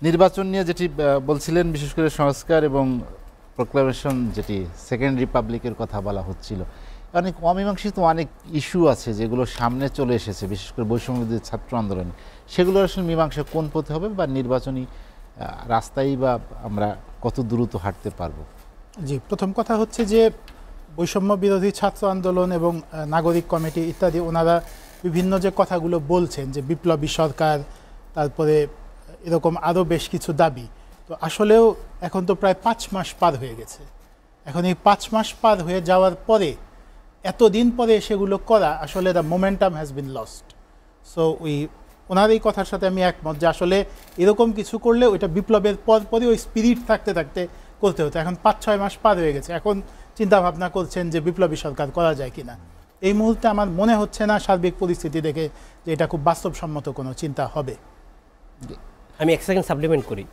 নির্বাচন নিয়ে, যেটি বলছিলেন, বিশেষ করে সংস্কার এবং প্রোক্লামেশন, যেটি সেকেন্ড রিপাবলিকের কথা বলা হচ্ছিল। অনেক অমীমাংসিত অনেক ইস্যু আছে যেগুলো সামনে চলে এসেছে, বিশেষ করে বৈষম্যবিরোধী ছাত্র আন্দোলনে। সেগুলো আসলে মীমাংসা কোন পথে হবে, বা নির্বাচনী রাস্তায় বা আমরা কত দ্রুত হাঁটতে পারবো? জি, প্রথম কথা হচ্ছে যে বৈষম্য বিরোধী ছাত্র আন্দোলন এবং নাগরিক কমিটি ইত্যাদি ওনারা বিভিন্ন যে কথাগুলো বলছেন, যে বিপ্লবী সরকার, তারপরে এরকম আরও বেশ কিছু দাবি, তো আসলেও এখন তো প্রায় 5 মাস পার হয়ে গেছে। এখন এই 5 মাস পার হয়ে যাওয়ার পরে, এতদিন পরে সেগুলো করা, আসলে the momentum has been lost. So ওনার এই কথার সাথে আমি একমত যে আসলে এরকম কিছু করলে ওইটা বিপ্লবের পরই ওই স্পিরিট থাকতে থাকতে করতে হতো। এখন 5-6 মাস পার হয়ে গেছে, এখন চিন্তা ভাবনা করছেন যে বিপ্লবী সরকার করা যায় কিনা। এই মুহূর্তে আমার মনে হচ্ছে না সার্বিক পরিস্থিতি দেখে যে এটা খুব বাস্তবসম্মত কোনো চিন্তা হবে। আমি 1 সেকেন্ড সাপ্লিমেন্ট করি।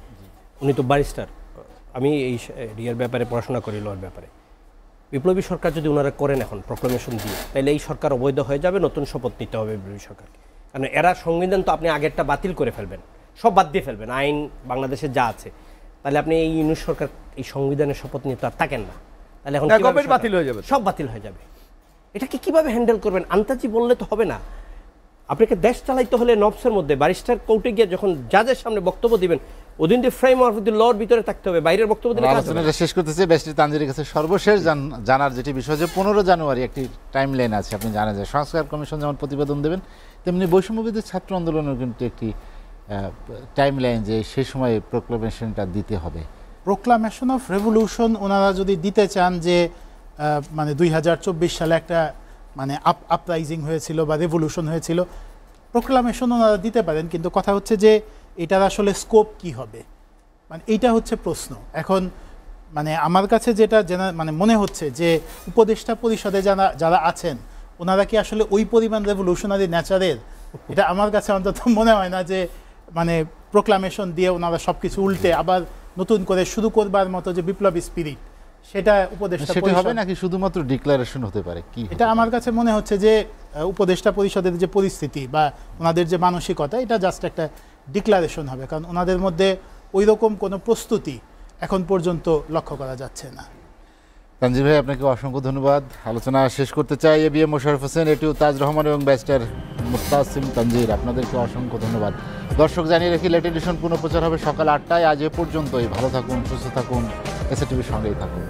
উনি তো ব্যারিস্টার, আমি এই রিয়ার ব্যাপারে পড়াশোনা করি, লর ব্যাপারে। বিপ্লবী সরকার যদি ওনারা করেন এখন প্রোক্লামেশন দিয়ে, তাহলে এই সরকার অবৈধ হয়ে যাবে, নতুন শপথ নিতে হবে বিপ্লবী সরকারকে। কারণ এরা সংবিধান তো আপনি আগেরটা বাতিল করে ফেলবেন, সব বাদ দিয়ে ফেলবেন, আইন বাংলাদেশে যা আছে। তাহলে আপনি এই ইউনূস সরকার এই সংবিধানের শপথ নিয়ে তো আর থাকেন না, তাহলে এখন বাতিল হয়ে যাবে, সব বাতিল হয়ে যাবে। এটাকে কিভাবে হ্যান্ডেল করবেন? আন্তাজি বললে তো হবে না। আপনাকে দেশ চালাইতে হলে নবসের মধ্যে, ব্যারিস্টার কোর্টে গিয়ে যখন জাজের সামনে বক্তব্য দিবেন, ওদিন দি ফ্রেমওয়ার্ক অফ দি লর ভিতরে থাকতে হবে, বাইরের বক্তব্য দিলে কাজ হবে না। আলোচনাটা শেষ করতেছি। ব্যারিস্টার তানজিরের কাছে সর্বশেষ জানার যেটি বিষয়, যে 15 জানুয়ারি একটি টাইম লাইন আছে, আপনি জানেন যে সংস্কার কমিশন যেমন প্রতিবেদন দেবেন, তেমনি বৈষম্যবিরোধী ছাত্র আন্দোলনের কিন্তু একটি টাইম লাইন, যে সেই সময় প্রোক্লামেশনটা দিতে হবে। প্রোক্লামেশন অফ রেভলিউশন ওনারা যদি দিতে চান, যে মানে 2024 সালে একটা মানে আপরাইজিং হয়েছিল বা রেভলিউশন হয়েছিল, প্রোক্লামেশন ওনারা দিতে পারেন, কিন্তু কথা হচ্ছে যে এটার আসলে স্কোপ কি হবে, মানে এইটা হচ্ছে প্রশ্ন। এখন মানে আমার কাছে যেটা মানে মনে হচ্ছে যে উপদেষ্টা পরিষদে যারা আছেন, ওনারা কি আসলে ওই পরিমাণ রেভলিউশনারি নেচারের? এটা আমার কাছে অন্তত মনে হয় না যে মানে প্রোক্লামেশন দিয়ে ওনারা সব কিছু উল্টে আবার নতুন করে শুরু করবার মতো যে বিপ্লবী স্পিরিট, সেটা উপদেষ্টা সেটা হবে নাকি শুধুমাত্র ডিক্লারেশন হতে পারে? কি এটা আমার কাছে মনে হচ্ছে যে উপদেষ্টা পরিষদের যে পরিস্থিতি বা ওনাদের যে মানসিকতা, এটা জাস্ট একটা ডিক্লারেশন হবে, কারণ ওনাদের মধ্যে ওই রকম কোনো প্রস্তুতি এখন পর্যন্ত লক্ষ্য করা যাচ্ছে না। তানজির ভাই, আপনাকে অসংখ্য ধন্যবাদ। আলোচনা শেষ করতে চাই। এবিএম মোশাররফ হোসেন, এটিও তাজ রহমান এবং ব্যারিস্টার মুস্তাসিম তানজির, আপনাদেরকে অসংখ্য ধন্যবাদ। দর্শক, জানিয়ে রাখি, লেট এডিশন পুনঃপ্রচার হবে সকাল 8টায়। আজ এ পর্যন্তই। ভালো থাকুন, সুস্থ থাকুন, এসএটিভির সঙ্গেই থাকুন।